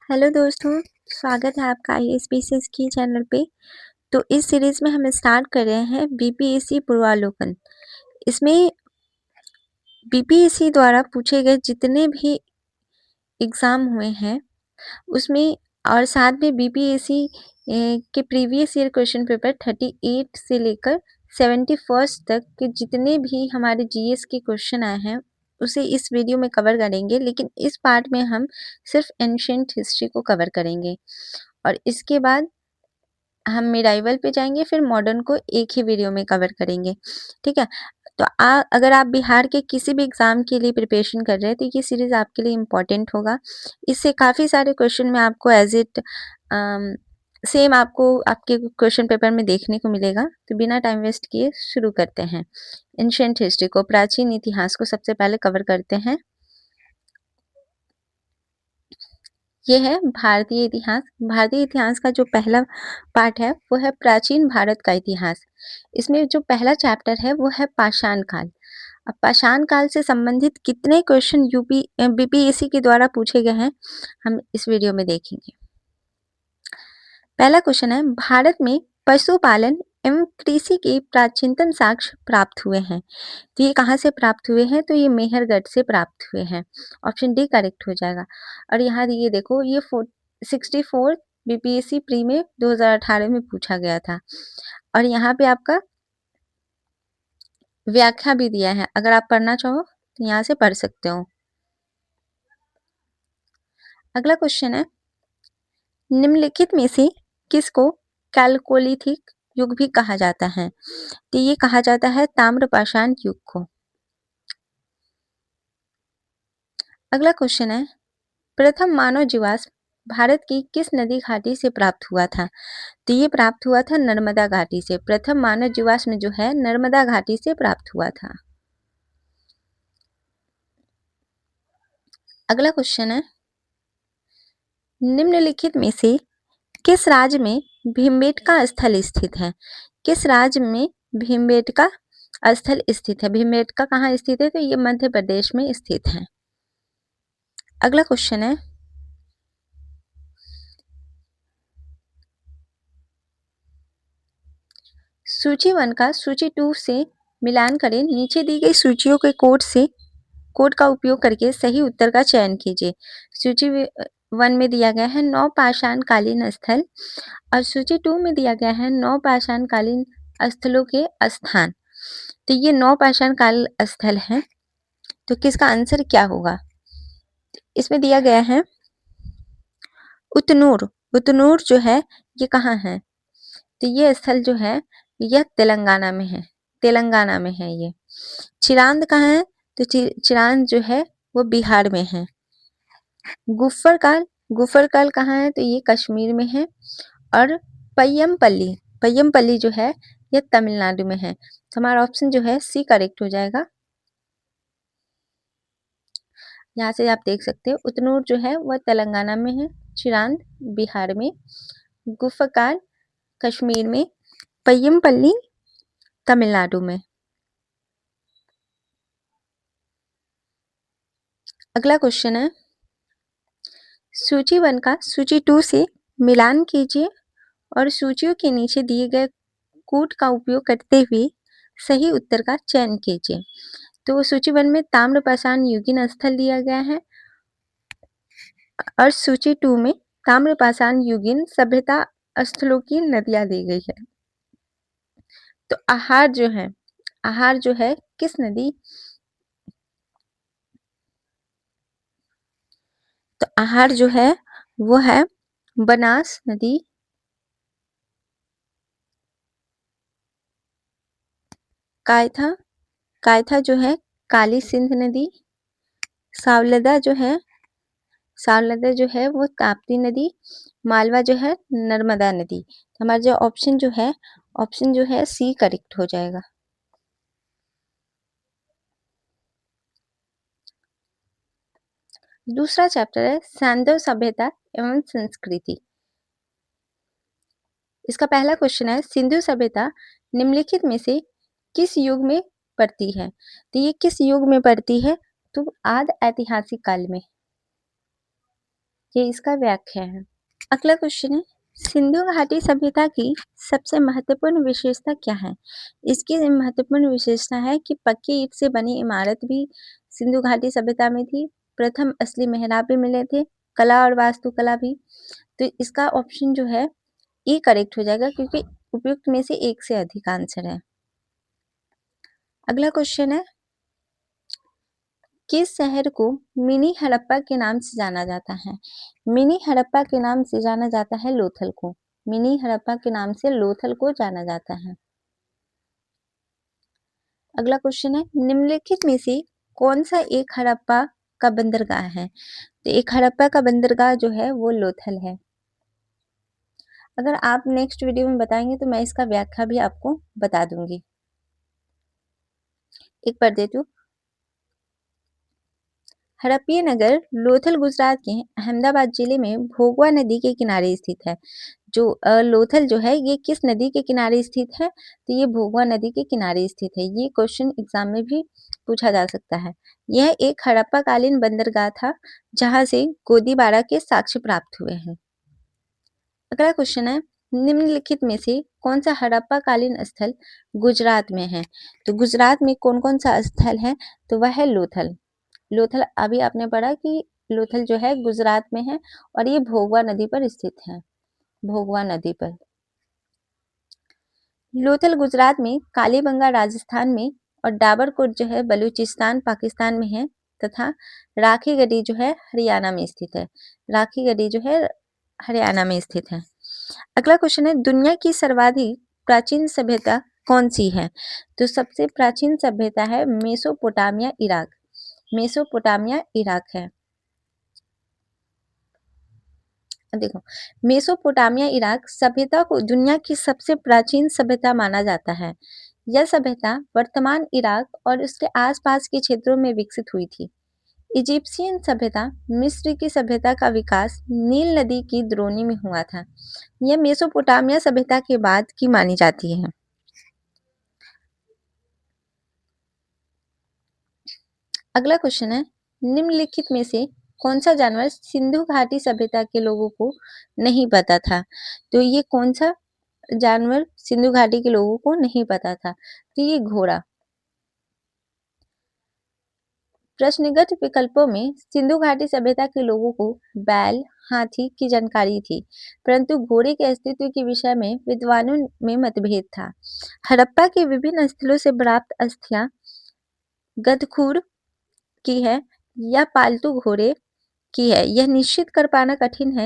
Hello दोस्तों, स्वागत है आपका आईएएस की चैनल पे। तो इस सीरीज़ में हम स्टार्ट कर रहे हैं बीपीएससी पूर्वावलोकन। इसमें बीपीएससी द्वारा पूछे गए जितने भी एग्ज़ाम हुए हैं उसमें और साथ में बीपीएससी के प्रीवियस ईयर क्वेश्चन पेपर 38 से लेकर 71 तक के जितने भी हमारे जीएस के क्वेश्चन आए हैं उसे इस वीडियो में कवर करेंगे। लेकिन इस पार्ट में हम सिर्फ एंशिएंट हिस्ट्री को कवर करेंगे और इसके बाद हम मिडाइवल पे जाएंगे, फिर मॉडर्न को एक ही वीडियो में कवर करेंगे। ठीक है, तो अगर आप बिहार के किसी भी एग्ज़ाम के लिए प्रिपरेशन कर रहे हैं तो ये सीरीज़ आपके लिए इम्पॉर्टेंट होगा। इससे काफ़ी सारे क्वेश्चन में आपको एज इट सेम आपको आपके क्वेश्चन पेपर में देखने को मिलेगा। तो बिना टाइम वेस्ट किए शुरू करते हैं। एंशिएंट हिस्ट्री को, प्राचीन इतिहास को सबसे पहले कवर करते हैं। ये है भारतीय इतिहास। भारतीय इतिहास का जो पहला पार्ट है वो है प्राचीन भारत का इतिहास। इसमें जो पहला चैप्टर है वो है पाषाण काल। अब पाषाण काल से संबंधित कितने क्वेश्चन बीपीएससी के द्वारा पूछे गए हैं हम इस वीडियो में देखेंगे। पहला क्वेश्चन है, भारत में पशुपालन एवं कृषि के प्राचीनतम साक्ष्य प्राप्त हुए हैं। तो ये कहाँ से प्राप्त हुए हैं? तो ये मेहरगढ़ से प्राप्त हुए हैं। ऑप्शन डी करेक्ट हो जाएगा। और यहाँ ये देखो, ये 64 बीपीएससी प्री में 2018 में पूछा गया था। और यहाँ पे आपका व्याख्या भी दिया है, अगर आप पढ़ना चाहो तो यहाँ से पढ़ सकते हो। अगला क्वेश्चन है, निम्नलिखित में से किसको कैलकोलिथिक युग भी कहा जाता है? तो ये कहा जाता है ताम्रपाषाण युग को। अगला क्वेश्चन है, प्रथम मानव जीवाश्म भारत की किस नदी घाटी से प्राप्त हुआ था? तो ये प्राप्त हुआ था नर्मदा घाटी से। प्रथम मानव जीवाश्म जो है नर्मदा घाटी से प्राप्त हुआ था। अगला क्वेश्चन है, निम्नलिखित में से किस राज्य में भीमबेटका स्थल स्थित है? किस राज्य में भीमबेटका स्थल स्थित है? भीमबेटका कहाँ स्थित है? तो ये मध्य प्रदेश में स्थित है। अगला क्वेश्चन है, सूची 1 का सूची 2 से मिलान करें। नीचे दी गई सूचियों के कोड का उपयोग करके सही उत्तर का चयन कीजिए। सूची 1 में दिया गया है 9 पाषाण कालीन स्थल और सूची 2 में दिया गया है 9 पाषाण कालीन स्थलों के स्थान। तो ये 9 पाषाण काल स्थल हैं। तो किसका आंसर क्या होगा? इसमें दिया गया है उतनूर। उतनूर जो है ये कहाँ है? तो ये स्थल जो है यह तेलंगाना में है। तेलंगाना में है ये। चिरांद कहाँ है? तो चिरांद जो है वो बिहार में है। गुफरकाल, गुफरकाल कहाँ है? तो ये कश्मीर में है। और पय्यमपल्ली, पय्यमपल्ली जो है ये तमिलनाडु में है। तो हमारा ऑप्शन जो है सी करेक्ट हो जाएगा। यहाँ से आप देख सकते हो उतनूर जो है वह तेलंगाना में है, चिरांद बिहार में, गुफरकाल कश्मीर में, पय्यमपल्ली तमिलनाडु में। अगला क्वेश्चन है, सूची 1 का सूची 2 से मिलान कीजिए और सूचियों के नीचे दिए गए कोड का उपयोग करते हुए सही उत्तर का चयन कीजिए। तो सूची 1 में ताम्रपाषाण युगीन स्थल दिया गया है और सूची 2 में ताम्रपाषाण युगीन सभ्यता स्थलों की नदियां दी गई है। तो आहार जो है किस नदी? तो आहार जो है वो है बनास नदी, कायथा, कायथा जो है काली सिंध नदी, सावलदा जो है वो ताप्ती नदी, मालवा जो है नर्मदा नदी। तो हमारा जो ऑप्शन जो है सी करेक्ट हो जाएगा। दूसरा चैप्टर है सैंधव सभ्यता एवं संस्कृति। इसका पहला क्वेश्चन है, सिंधु सभ्यता निम्नलिखित में से किस युग में पड़ती है? तो ये किस युग में पड़ती है? तो आदि ऐतिहासिक काल में। ये इसका व्याख्या है। अगला क्वेश्चन है, सिंधु घाटी सभ्यता की सबसे महत्वपूर्ण विशेषता क्या है? इसकी महत्वपूर्ण विशेषता है कि पक्की ईंट से बनी इमारत भी सिंधु घाटी सभ्यता में थी, प्रथम असली मेहराब भी मिले थे, कला और वास्तुकला भी। तो इसका ऑप्शन जो है ई करेक्ट हो जाएगा, क्योंकि उपयुक्त में से एक से अधिक आंसर है। अगला क्वेश्चन है, किस शहर को मिनी हड़प्पा के नाम से जाना जाता है? मिनी हड़प्पा के नाम से जाना जाता है लोथल को। मिनी हड़प्पा के नाम से लोथल को जाना जाता है। अगला क्वेश्चन है, निम्नलिखित में से कौन सा एक हड़प्पा का बंदरगाह है? तो एक हड़प्पा का बंदरगाह जो है वो लोथल है। अगर आप नेक्स्ट वीडियो में बताएंगे तो मैं इसका व्याख्या भी आपको बता दूंगी। एक पढ़ देती हूँ। हड़प्पीय नगर लोथल गुजरात के अहमदाबाद जिले में भोगवा नदी के किनारे स्थित है। जो लोथल जो है ये किस नदी के किनारे स्थित है? तो ये भोगवा नदी के किनारे स्थित है। ये क्वेश्चन एग्जाम में भी पूछा जा सकता है। यह एक हड़प्पा कालीन बंदरगाह था जहां से गोदीबारा के साक्ष्य प्राप्त हुए हैं। अगला क्वेश्चन है, निम्नलिखित में से कौन सा हड़प्पा कालीन स्थल गुजरात में है? तो गुजरात में कौन कौन सा स्थल है? तो वह है लोथल। लोथल अभी आपने पढ़ा कि लोथल जो है गुजरात में है और ये भोगवा नदी पर स्थित है। भोगवा नदी पर। लोथल गुजरात में, कालीबंगा राजस्थान में और डाबरकोट जो है बलूचिस्तान पाकिस्तान में है, तथा राखी गढ़ी जो है हरियाणा में स्थित है। राखी गढ़ी जो है हरियाणा में स्थित है। अगला क्वेश्चन है, दुनिया की सर्वाधिक प्राचीन सभ्यता कौन सी है? तो सबसे प्राचीन सभ्यता है मेसोपोटामिया इराक। मेसोपोटामिया इराक है। देखो, मेसोपोटामिया इराक सभ्यता को दुनिया की सबसे प्राचीन सभ्यता माना जाता है। यह सभ्यता वर्तमान इराक और उसके आसपास के क्षेत्रों में विकसित हुई थी। इजिप्शियन सभ्यता, मिस्र की सभ्यता का विकास नील नदी की द्रोणी में हुआ था। यह मेसोपोटामिया सभ्यता के बाद की मानी जाती है। अगला क्वेश्चन है, निम्नलिखित में से कौन सा जानवर सिंधु घाटी सभ्यता के लोगों को नहीं पता था? तो ये कौन सा जानवर सिंधु घाटी के लोगों को नहीं पता था? तो ये घोड़ा। प्रश्नगत विकल्पों में सिंधु घाटी सभ्यता के लोगों को बैल, हाथी की जानकारी थी, परंतु घोड़े के अस्तित्व के विषय में विद्वानों में मतभेद था। हड़प्पा के विभिन्न स्थलों से प्राप्त अस्थियां गधखूर की है या पालतू घोड़े की है, यह निश्चित कर पाना कठिन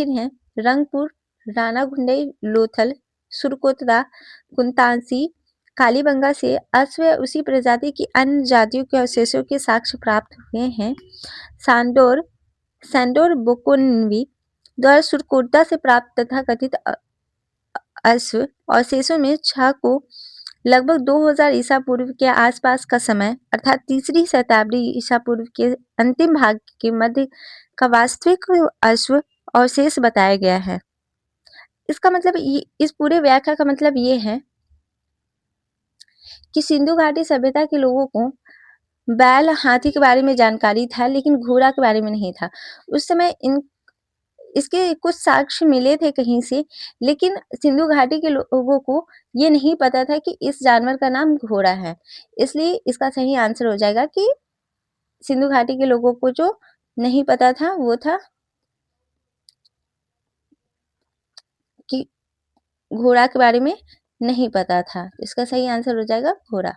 है। रंगपुर, रानागुंडई, लोथल, सुरकोतरा, कुंतांसी, कालीबंगा से अश्व या उसी प्रजाति की अन्य जातियों के अवशेषों के साक्ष्य प्राप्त हुए हैं। सैंडोर बोकोनवी द्वारा सुरकोतरा से प्राप्त तथाकथित अश्व अवशेषों में 6 को लगभग 2000 ईसा पूर्व के आसपास का समय अर्थात तीसरी शताब्दी ईसा पूर्व के अंतिम भाग के मध्य का वास्तविक अश्व अवशेष बताया गया है। इसका मतलब इस पूरे व्याख्या का मतलब ये है कि सिंधु घाटी सभ्यता के लोगों को बैल, हाथी के बारे में जानकारी था, लेकिन घोड़ा के बारे में नहीं था। उस समय इसके कुछ साक्ष्य मिले थे कहीं से, लेकिन सिंधु घाटी के लोगों को ये नहीं पता था कि इस जानवर का नाम घोड़ा है। इसलिए इसका सही आंसर हो जाएगा कि सिंधु घाटी के लोगों को जो नहीं पता था वो था कि घोड़ा के बारे में नहीं पता था। इसका सही आंसर हो जाएगा घोड़ा।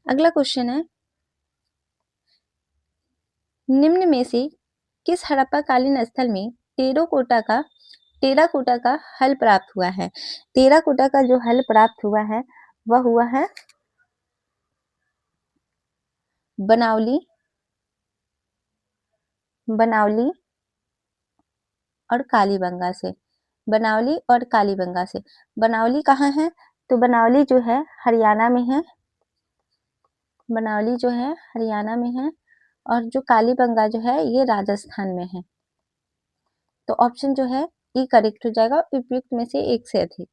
अगला क्वेश्चन है, निम्न में से किस हड़प्पा कालीन स्थल में टेराकोटा का हल प्राप्त हुआ है? टेराकोटा का जो हल प्राप्त हुआ है वह हुआ है बनावली और कालीबंगा से। बनावली और कालीबंगा से। बनावली कहाँ है? तो बनावली जो है हरियाणा में है। बनावली जो है हरियाणा में है और जो कालीबंगा जो है ये राजस्थान में है। तो ऑप्शन जो है ई करेक्ट हो जाएगा, उपयुक्त में से एक से अधिक।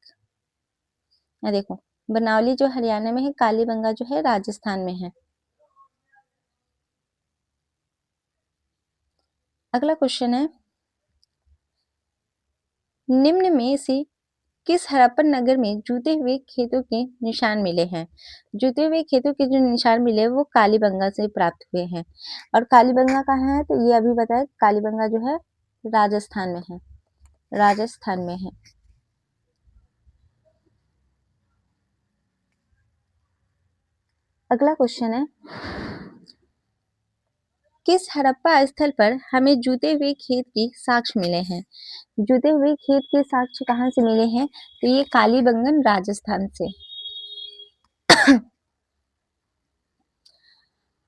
देखो, बनावली जो हरियाणा में है, कालीबंगा जो है राजस्थान में है। अगला क्वेश्चन है, निम्न में से किस हड़प्पन नगर में जूते हुए खेतों के निशान मिले हैं? जूते हुए खेतों के जो निशान मिले वो कालीबंगा से प्राप्त हुए हैं। और कालीबंगा कहाँ है? तो ये अभी बताया, कालीबंगा जो है राजस्थान में है, राजस्थान में है। अगला क्वेश्चन है, किस हड़प्पा स्थल पर हमें जूते हुए खेत के साक्ष्य मिले हैं? जूते हुए खेत के साक्ष्य कहाँ से मिले हैं? तो ये कालीबंगन राजस्थान से।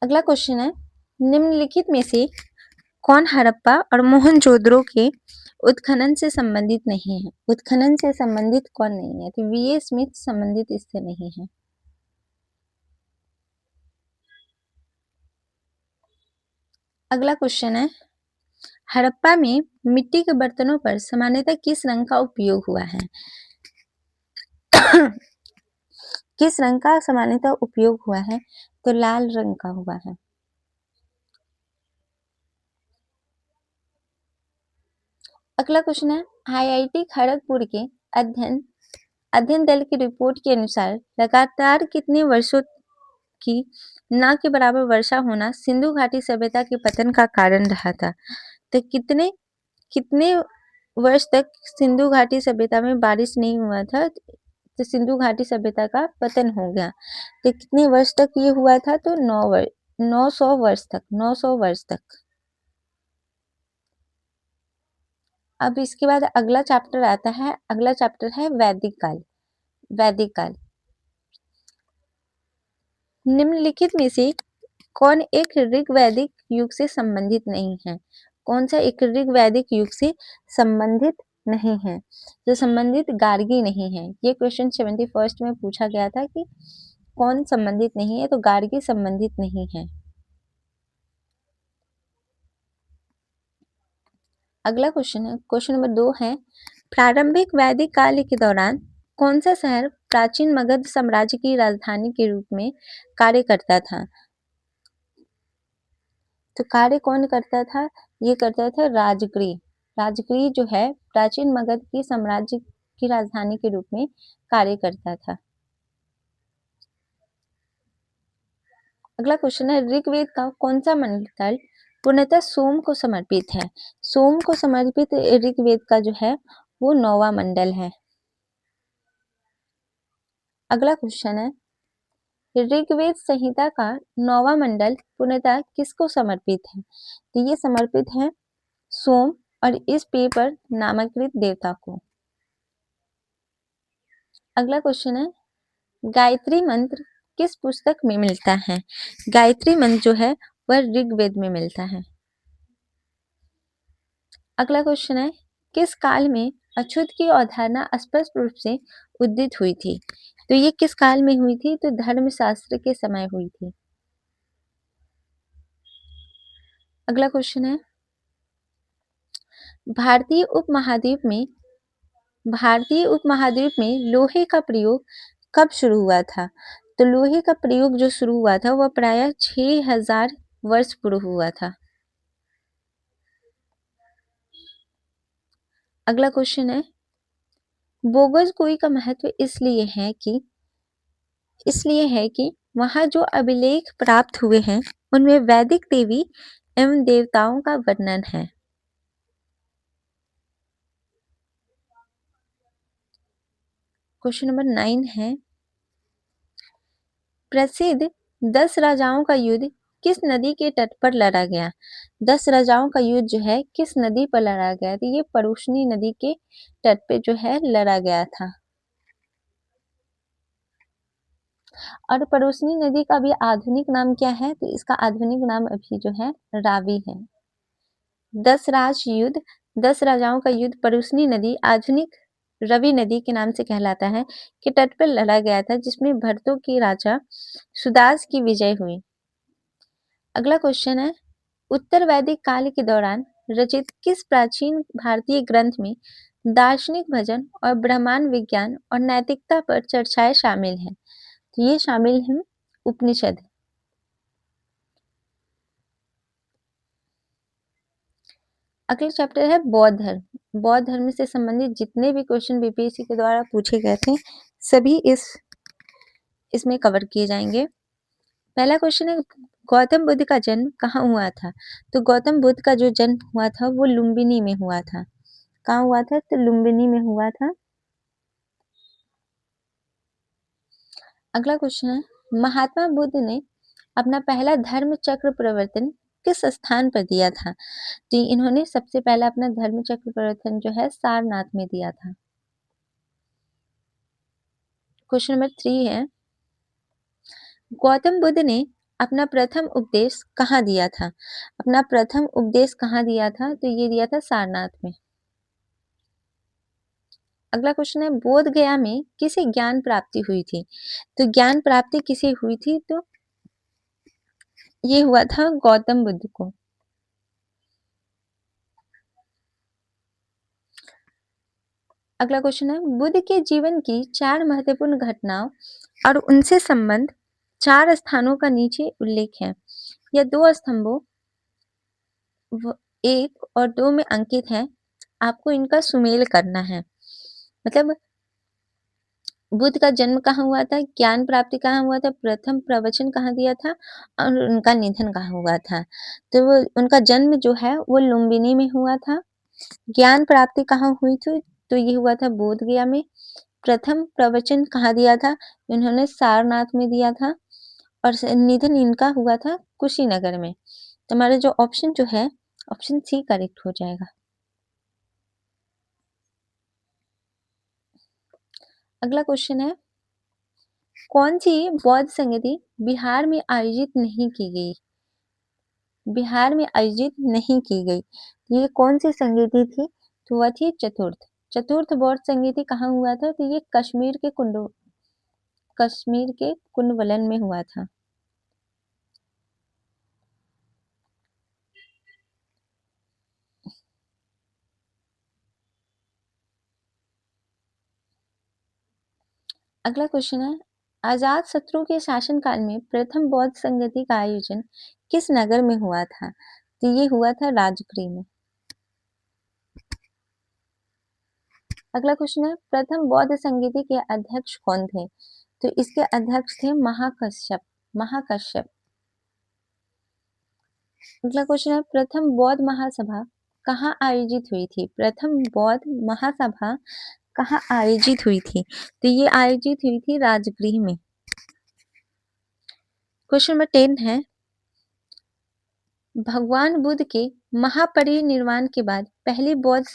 अगला क्वेश्चन है, निम्नलिखित में से कौन हड़प्पा और मोहनजोदड़ो के उत्खनन से संबंधित नहीं है? उत्खनन से संबंधित कौन नहीं है? तो वीए स्मिथ संबंधित इससे नहीं है। अगला क्वेश्चन है, हड़प्पा में मिट्टी के बर्तनों पर सामान्यतः किस रंग का उपयोग हुआ है? किस रंग का सामान्यतः उपयोग हुआ है? तो लाल रंग का हुआ है। अगला क्वेश्चन है, आईआईटी खड़गपुर के अध्ययन दल की रिपोर्ट के अनुसार लगातार कितने वर्षों की न के बराबर वर्षा होना सिंधु घाटी सभ्यता के पतन का कारण रहा था? तो कितने कितने वर्ष तक सिंधु घाटी सभ्यता में बारिश नहीं हुआ था, तो सिंधु घाटी सभ्यता का पतन हो गया। तो कितने वर्ष तक ये हुआ था? तो 900 वर्ष तक, 900 वर्ष तक। अब इसके बाद अगला चैप्टर आता है, अगला चैप्टर है वैदिक काल। वैदिक काल। निम्नलिखित में से कौन एक ऋग्वैदिक युग से संबंधित नहीं है? कौन सा एक ऋग्वैदिक युग से संबंधित नहीं है? जो संबंधित गार्गी नहीं है। ये क्वेश्चन 71st में पूछा गया था कि कौन संबंधित नहीं है, तो गार्गी संबंधित नहीं है। अगला क्वेश्चन है, क्वेश्चन नंबर 2 है, प्रारंभिक वैदिक काल के दौरान कौन सा शहर प्राचीन मगध साम्राज्य की राजधानी के रूप में कार्य करता था? तो कार्य कौन करता था? ये करता था राजगृह। राजगृह जो है प्राचीन मगध की साम्राज्य की राजधानी के रूप में कार्य करता था। अगला क्वेश्चन है, ऋग्वेद का कौन सा मंडल पूर्णतः सोम को समर्पित है? सोम को समर्पित ऋग्वेद का जो है वो 9वां मंडल है। अगला क्वेश्चन है, ऋग्वेद संहिता का 9वां मंडल पूर्णतः किसको समर्पित है? तो ये समर्पित है सोम और इस पेय पर नामांकित देवता को। अगला क्वेश्चन है, गायत्री मंत्र किस पुस्तक में मिलता है? गायत्री मंत्र जो है वह ऋग्वेद में मिलता है। अगला क्वेश्चन है, किस काल में अछूत की अवधारणा स्पष्ट रूप से उदित हुई थी? तो ये किस काल में हुई थी? तो धर्मशास्त्र के समय हुई थी। अगला क्वेश्चन है, भारतीय उपमहाद्वीप में लोहे का प्रयोग कब शुरू हुआ था? तो लोहे का प्रयोग जो शुरू हुआ था वह प्रायः 6000 वर्ष पूर्व हुआ था। अगला क्वेश्चन है, बोगस कुई का महत्व इसलिए है कि वहां जो अभिलेख प्राप्त हुए हैं उनमें वैदिक देवी एवं देवताओं का वर्णन है। क्वेश्चन नंबर 9 है, प्रसिद्ध 10 राजाओं का युद्ध किस नदी के तट पर लड़ा गया? 10 राजाओं का युद्ध जो है किस नदी पर लड़ा गया? तो ये परुष्णी नदी के तट पे जो है लड़ा गया था। और परुष्णी नदी का भी आधुनिक नाम क्या है? तो इसका आधुनिक नाम अभी जो है रावी है। 10 राजाओं का युद्ध परुष्णी नदी आधुनिक रवि नदी के नाम से कहलाता है के तट पर लड़ा गया था, जिसमें भरतों के राजा सुदास की विजय हुई। अगला क्वेश्चन है, उत्तर वैदिक काल के दौरान रचित किस प्राचीन भारतीय ग्रंथ में दार्शनिक भजन और ब्रह्मांड विज्ञान और नैतिकता पर चर्चाएं शामिल हैं? तो ये शामिल हैं उपनिषद। अगला चैप्टर है बौद्ध धर्म। बौद्ध धर्म से संबंधित जितने भी क्वेश्चन बीपीएससी के द्वारा पूछे गए थे सभी इसमें कवर किए जाएंगे। पहला क्वेश्चन है गौतम बुद्ध का जन्म कहाँ हुआ था? तो गौतम बुद्ध का जो जन्म हुआ था वो लुम्बिनी में हुआ था। कहाँ हुआ था? तो लुम्बिनी में हुआ था। अगला क्वेश्चन है महात्मा बुद्ध ने अपना पहला धर्म चक्र प्रवर्तन किस स्थान पर दिया था? तो इन्होंने सबसे पहला अपना धर्म चक्र प्रवर्तन जो है सारनाथ में दिया था। क्वेश्चन नंबर 3 है गौतम बुद्ध ने अपना प्रथम उपदेश कहाँ दिया था? अपना प्रथम उपदेश कहाँ दिया था? तो ये दिया था सारनाथ में। अगला क्वेश्चन है बोध गया में किसे ज्ञान प्राप्ति हुई थी? तो ज्ञान प्राप्ति किसे हुई थी? तो ये हुआ था गौतम बुद्ध को। अगला क्वेश्चन है बुद्ध के जीवन की 4 महत्वपूर्ण घटनाओं और उनसे संबंध 4 स्थानों का नीचे उल्लेख है। यह 2 स्तंभों 1 और 2 में अंकित है। आपको इनका सुमेल करना है। मतलब बुद्ध का जन्म कहाँ हुआ था, ज्ञान प्राप्ति कहाँ हुआ था, प्रथम प्रवचन कहाँ दिया था और उनका निधन कहाँ हुआ था। तो वो उनका जन्म जो है वो लुम्बिनी में हुआ था। ज्ञान प्राप्ति कहाँ हुई थी? तो ये हुआ था बोध गया में। प्रथम प्रवचन कहाँ दिया था? इन्होंने सारनाथ में दिया था। और निधन इनका हुआ था कुशीनगर में। तो हमारा जो ऑप्शन जो है ऑप्शन सी करेक्ट हो जाएगा। अगला क्वेश्चन है कौन सी बौद्ध संगति बिहार में आयोजित नहीं की गई? बिहार में आयोजित नहीं की गई। ये कौन सी संगति थी? तो वह थी चतुर्थ। चतुर्थ बौद्ध संगति कहाँ हुआ था? तो ये कश्मीर के कुंडवलन में हुआ था। अगला क्वेश्चन है अजात शत्रु के शासनकाल में प्रथम बौद्ध संगति का आयोजन किस नगर में हुआ था? तो ये हुआ था राजगृह में। अगला क्वेश्चन है प्रथम बौद्ध संगति के अध्यक्ष कौन थे? तो इसके अध्यक्ष थे महाकश्यप। अगला क्वेश्चन है प्रथम बौद्ध महासभा कहाँ आयोजित हुई थी? प्रथम बौद्ध महासभा कहाँ आयोजित हुई थी? तो ये आयोजित हुई थी राजगृह में। क्वेश्चन नंबर 10 है भगवान बुद्ध के महापरिनिर्वाण के बाद पहली बौद्ध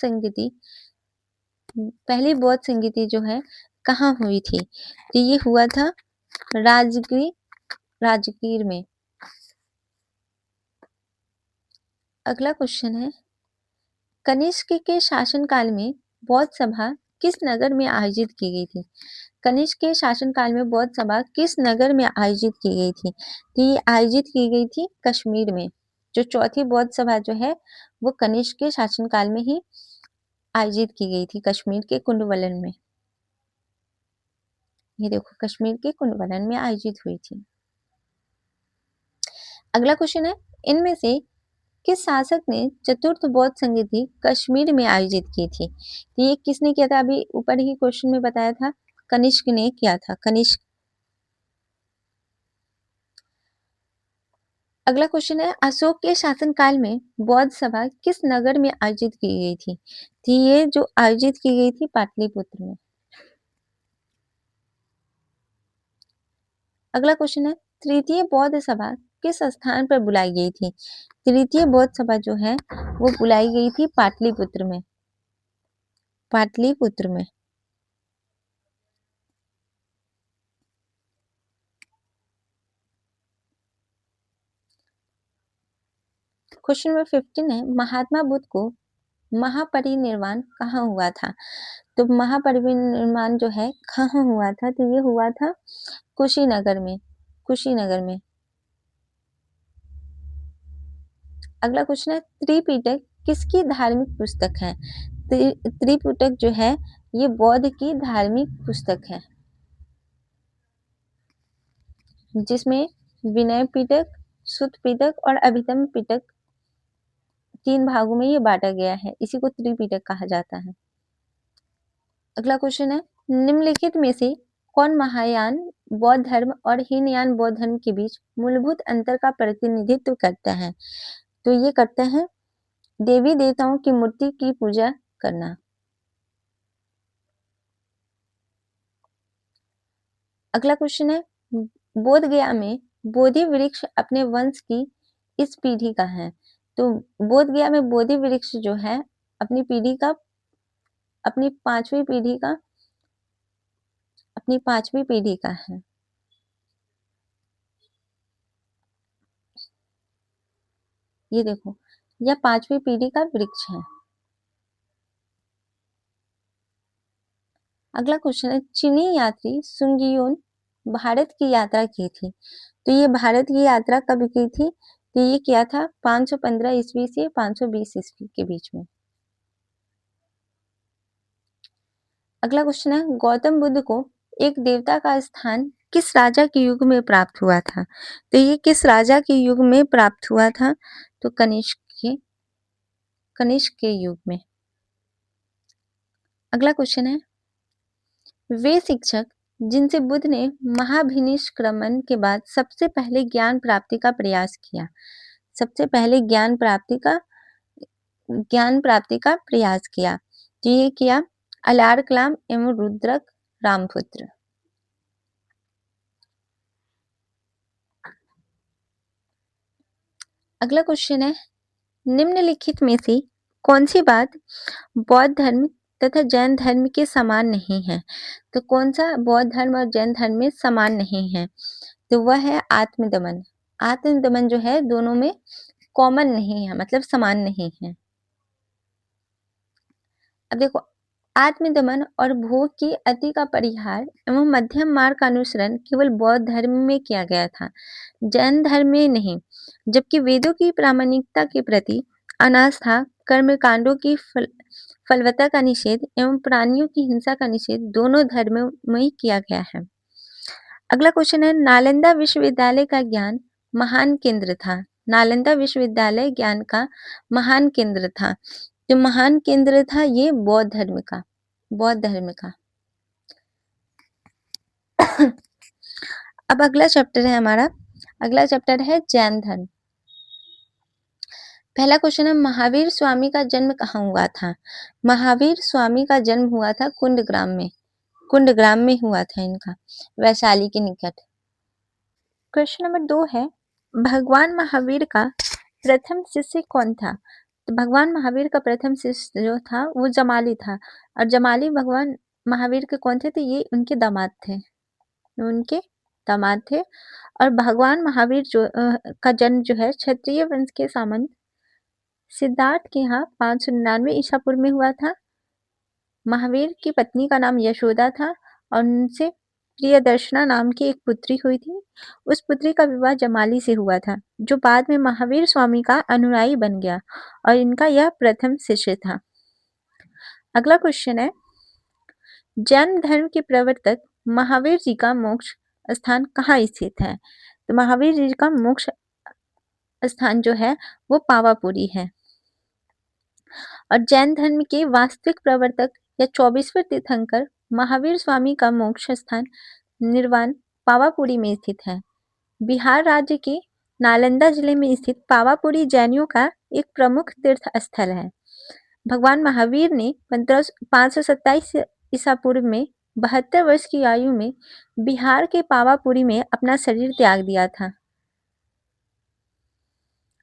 संगति जो है कहाँ हुई थी? तो ये हुआ था राजगीर में। अगला क्वेश्चन है कनिष्क के शासनकाल में बौद्ध सभा किस नगर में आयोजित की गई थी? कनिष्क के शासनकाल में बौद्ध सभा किस नगर में आयोजित की गई थी? तो ये आयोजित की गई थी कश्मीर में। जो चौथी बौद्ध सभा जो है वो कनिष्क के शासनकाल में ही आयोजित की गई थी कश्मीर के कुंडवलन में। ये देखो कश्मीर के कुंडवलन में आयोजित हुई थी। अगला क्वेश्चन है इनमें से किस शासक ने चतुर्थ बौद्ध संगति कश्मीर में आयोजित की थी? तो ये किसने किया था? अभी ऊपर ही क्वेश्चन में बताया था कनिष्क ने किया था। कनिष्क। अगला क्वेश्चन है अशोक के शासनकाल में बौद्ध सभा किस नगर में आयोजित की गई थी? तो ये जो आयोजित की गई थी पाटलिपुत्र में। अगला क्वेश्चन है तृतीय बौद्ध सभा किस स्थान पर बुलाई गई थी? तृतीय बौद्ध सभा जो है वो बुलाई गई थी पाटलिपुत्र में। पाटलिपुत्र में। क्वेश्चन नंबर 15 है महात्मा बुद्ध को महापरिनिर्वाण कहाँ हुआ था? तो महापरिनिर्वाण जो है कहाँ हुआ था? तो ये हुआ था कुशीनगर में। कुशीनगर में। अगला क्वेश्चन है त्रिपिटक किसकी धार्मिक पुस्तक है? त्रिपिटक जो है ये बौद्ध की धार्मिक पुस्तक है जिसमें विनय पिटक, सुत्त पिटक और अभिधम्म पिटक 3 भागों में ये बांटा गया है, इसी को त्रिपिटक कहा जाता है। अगला क्वेश्चन है, निम्नलिखित में से कौन महायान बौद्ध धर्म और हीनयान बौद्ध धर्म के बीच मूलभूत अंतर का प्रतिनिधित्व करता है? तो ये करते हैं देवी देवताओं की मूर्ति की पूजा करना। अगला क्वेश्चन है, बोध गया में बोधि वृक्ष अपने वंश की इस पीढ़ी का है। तो बोध गया में बोधि वृक्ष जो है अपनी पीढ़ी का अपनी पांचवी पीढ़ी का है। ये देखो, यह 5वीं पीढ़ी का वृक्ष है। अगला क्वेश्चन है, चीनी यात्री सुंगियोन भारत की यात्रा की थी। तो ये भारत की यात्रा कब की थी? तो ये किया था 515 ईस्वी से 520 ईस्वी के बीच में। अगला क्वेश्चन है, गौतम बुद्ध को एक देवता का स्थान किस राजा के युग में प्राप्त हुआ था? तो ये किस राजा के युग में प्राप्त हुआ था? तो कनिष्क के युग में। अगला क्वेश्चन है, वे शिक्षक जिनसे बुद्ध ने महाभिनिष्क्रमण के बाद सबसे पहले ज्ञान प्राप्ति का प्रयास किया। सबसे पहले ज्ञान प्राप्ति का प्रयास किया, तो ये किया अलार कलाम एवं रुद्रक रामपुत्र। अगला क्वेश्चन है, निम्नलिखित में से कौन सी बात बौद्ध धर्म तथा जैन धर्म के समान नहीं है? तो कौन सा बौद्ध धर्म और जैन धर्म में समान नहीं है? तो वह है आत्मदमन। आत्मदमन जो है दोनों में कॉमन नहीं है, मतलब समान नहीं है। अब देखो, आत्मदमन और भोग की अति का परिहार एवं मध्यम मार्ग का अनुसरण केवल बौद्ध धर्म में किया गया था, जैन धर्म में नहीं। जबकि वेदों की प्रामाणिकता के प्रति अनास्था, कर्मकांडों की फलवत्ता का निषेध एवं प्राणियों की हिंसा का निषेध दोनों धर्मों में ही किया गया है। अगला क्वेश्चन है, नालंदा विश्वविद्यालय का ज्ञान महान केंद्र था। नालंदा विश्वविद्यालय ज्ञान का महान केंद्र था। जो महान केंद्र था ये बौद्ध धर्म का। अब अगला चैप्टर है हमारा, अगला चैप्टर है जैन धर्म। पहला क्वेश्चन है, महावीर स्वामी का जन्म कहाँ हुआ था? महावीर स्वामी का जन्म हुआ था कुंडग्राम में हुआ था इनका, वैशाली के निकट। क्वेश्चन नंबर 2 है, भगवान महावीर का प्रथम शिष्य कौन था? तो भगवान महावीर का प्रथम शिष्य जो था वो जमाली था, और जमाली भगवान महावीर के कौन थे? तो ये उनके दामाद थे। और भगवान महावीर का जन्म जो है क्षत्रिय वंश के सामंत सिद्धार्थ के यहाँ 599 ईसा पूर्व में हुआ था। महावीर की पत्नी का नाम यशोदा था और उनसे प्रियदर्शना नाम की एक पुत्री हुई थी। उस पुत्री का विवाह जमाली से हुआ था, जो बाद में महावीर स्वामी का अनुयायी बन गया, और इनका यह प्रथम शिष्य था। अगला क्वेश्चन है, जैन धर्म के प्रवर्तक महावीर जी का मोक्ष स्थान कहाँ स्थित है? तो महावीर जी का मोक्ष स्थान जो है वो पावापुरी है। और जैन धर्म के वास्तविक प्रवर्तक या 24वें तीर्थंकर महावीर स्वामी का मोक्ष स्थान निर्वाण पावापुरी में स्थित है। बिहार राज्य के नालंदा जिले में स्थित पावापुरी जैनियों का एक प्रमुख तीर्थ स्थल है। भगवान महावीर ने 527 ईसा पूर्व में 72 वर्ष की आयु में बिहार के पावापुरी में अपना शरीर त्याग दिया था।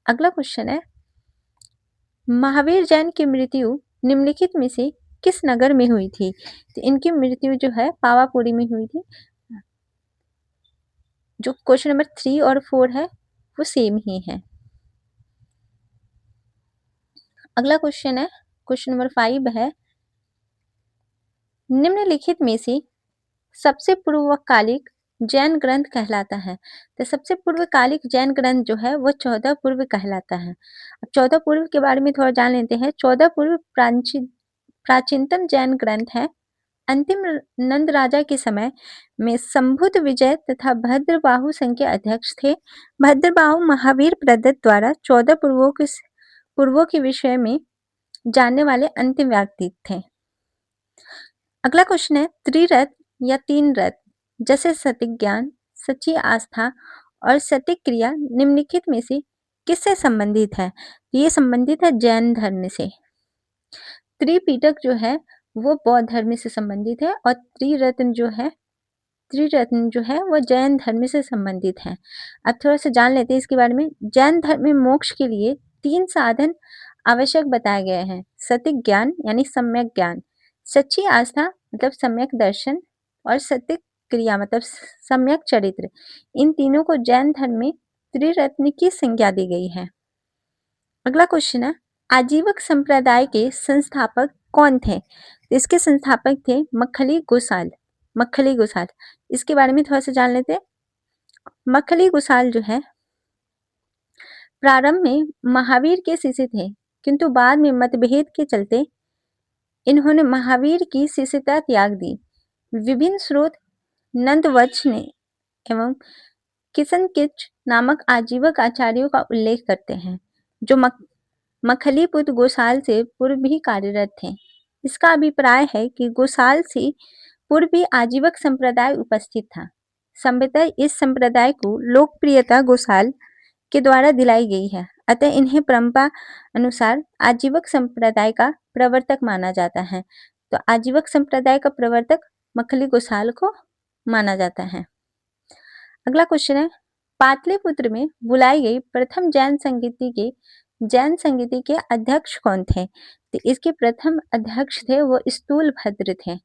अगला क्वेश्चन है, महावीर जैन की मृत्यु निम्नलिखित में से किस नगर में हुई थी? तो इनकी मृत्यु जो है पावापुरी में हुई थी। जो क्वेश्चन नंबर 3 और 4 है वो सेम ही है। अगला क्वेश्चन है, क्वेश्चन नंबर 5 है, निम्नलिखित में से सबसे पूर्वकालिक जैन ग्रंथ कहलाता है? तो सबसे पूर्वकालिक जैन ग्रंथ जो है वो 14 पूर्व कहलाता है। अब 14 पूर्व के बारे में थोड़ा जान लेते हैं। 14 पूर्व प्राचीनतम जैन ग्रंथ है। अंतिम नंद राजा के समय में संभुत विजय तथा भद्रबाहु संघ के अध्यक्ष थे। भद्रबाहु महावीर प्रदत्त द्वारा 14 पूर्वों के विषय में जानने वाले अंतिम व्यक्ति थे। अगला क्वेश्चन है, त्रिरत्न या तीन रत्न जैसे सटीक ज्ञान, सच्ची आस्था और सटीक क्रिया निम्नलिखित में से किससे संबंधित है? ये संबंधित है जैन धर्म से। त्रिपिटक जो है वो बौद्ध धर्म से संबंधित है और त्रिरत्न जो है वो जैन धर्म से संबंधित है। अब थोड़ा सा जान लेते हैं इसके बारे में। जैन धर्म में मोक्ष के लिए 3 साधन आवश्यक बताए गए हैं। सटीक ज्ञान यानी सम्यक ज्ञान, सच्ची आस्था मतलब सम्यक दर्शन और सटीक क्रिया मतलब सम्यक चरित्र। इन तीनों को जैन धर्म में त्रिरत्न की संज्ञा दी गई है। अगला क्वेश्चन है, आजीवक संप्रदाय के संस्थापक कौन थे? इसके संस्थापक थे मक्खली गोसाल। इसके बारे में थोड़ा सा जान लेते हैं। मक्खली गोसाल जो है प्रारंभ में महावीर के शिष्य थे, किंतु बाद में मतभेद के चलते इन्होंने महावीर की शिष्यता त्याग दी। विभिन्न स्रोत नंदवंश ने एवं किशनकिच नामक आजीवक आचार्यों का उल्लेख करते हैं, जो मखलीपुत्र गोसाल से पूर्व भी कार्यरत थे। इसका अभिप्राय है कि गोसाल से पूर्व भी आजीवक संप्रदाय उपस्थित था। संभवतः इस संप्रदाय को लोकप्रियता गोसाल के द्वारा दिलाई गई है, अतः इन्हें परंपरा अनुसार आजीवक संप्रदाय का प्रवर्तक माना जाता है। तो आजीवक संप्रदाय का प्रवर्तक मखली गोसाल को माना जाता है। अगला क्वेश्चन है, पाटलिपुत्र में बुलाई गई प्रथम जैन संगीति के अध्यक्ष कौन थे? तो इसके प्रथम अध्यक्ष थे वो स्थूलभद्र थे।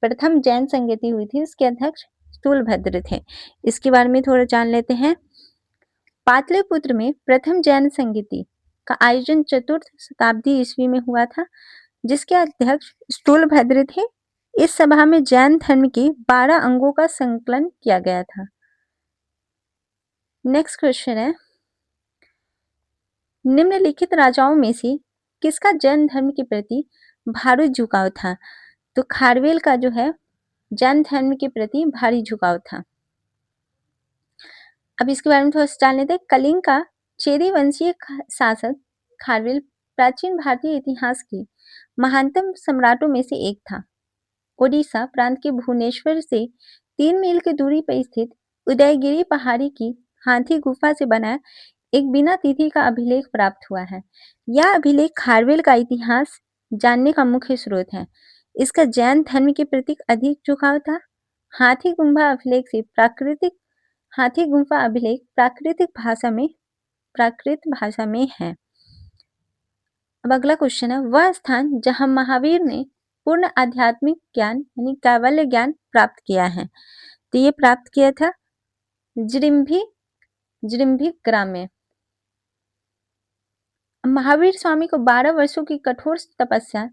प्रथम जैन संगीति हुई थी, इसके अध्यक्ष स्थूलभद्र थे। इसके बारे में थोड़ा जान लेते हैं। पाटलिपुत्र में प्रथम जैन संगीति का आयोजन 4th शताब्दी ईस्वी में हुआ था, जिसके अध्यक्ष स्थूलभद्र थे। इस सभा में जैन धर्म के 12 अंगों का संकलन किया गया था। नेक्स्ट क्वेश्चन है, निम्नलिखित राजाओं में से किसका जैन धर्म के प्रति भारी झुकाव था? तो खारवेल का जो है जैन धर्म के प्रति भारी झुकाव था। अब इसके बारे में थोड़ा सा जान लेते हैं। कलिंग का चेदी वंशीय शासक खारवेल प्राचीन भारतीय इतिहास के महानतम सम्राटों में से एक था। ओडिशा प्रांत के भुवनेश्वर से 3 मील की दूरी पर स्थित उदयगिरी पहाड़ी की हाथी गुफा से बना एक बिना तिथि का अभिलेख प्राप्त हुआ है। यह अभिलेख खारवेल का इतिहास जानने का मुख्य स्रोत है। इसका जैन धर्म के प्रति अधिक झुकाव था। हाथी गुफा अभिलेख प्राकृत भाषा में है। अब अगला क्वेश्चन है, वह स्थान जहां महावीर ने पूर्ण आध्यात्मिक ज्ञान यानी कैवल्य ज्ञान प्राप्त किया है। तो ये प्राप्त किया था जिरिम्भी ग्राम में। महावीर स्वामी को 12 वर्षों की कठोर तपस्या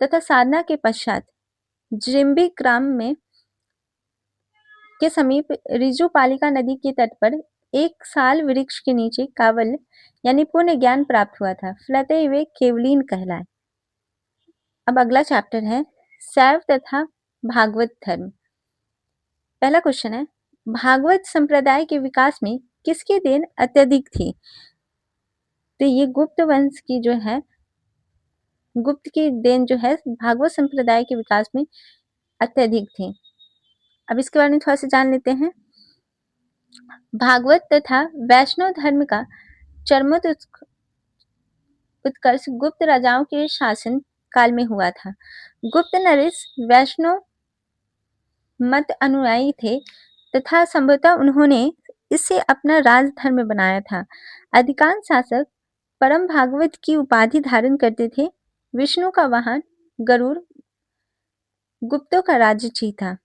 तथा साधना के पश्चात जिरिम्भी ग्राम में के समीप रिजुपालिका नदी के तट पर एक साल वृक्ष के नीचे कावल्य यानी पूर्ण ज्ञान प्राप्त हुआ था। फलतः वे केवलीन कहलाए। अब अगला चैप्टर है शैव तथा भागवत धर्म। पहला क्वेश्चन है, भागवत संप्रदाय के विकास में किसकी देन अत्यधिक थी? तो ये गुप्त की देन जो है भागवत संप्रदाय के विकास में अत्यधिक थी। अब इसके बारे में थोड़ा सा जान लेते हैं। भागवत तथा वैष्णव धर्म का उत्कर्ष गुप्त राजाओं के शासन काल में हुआ था। गुप्त नरेश वैष्णव मत अनुयायी थे तथा संभवतः उन्होंने इसे अपना राजधर्म बनाया था। अधिकांश शासक परम भागवत की उपाधि धारण करते थे। विष्णु का वाहन गरुड़ गुप्तों का राज्य था।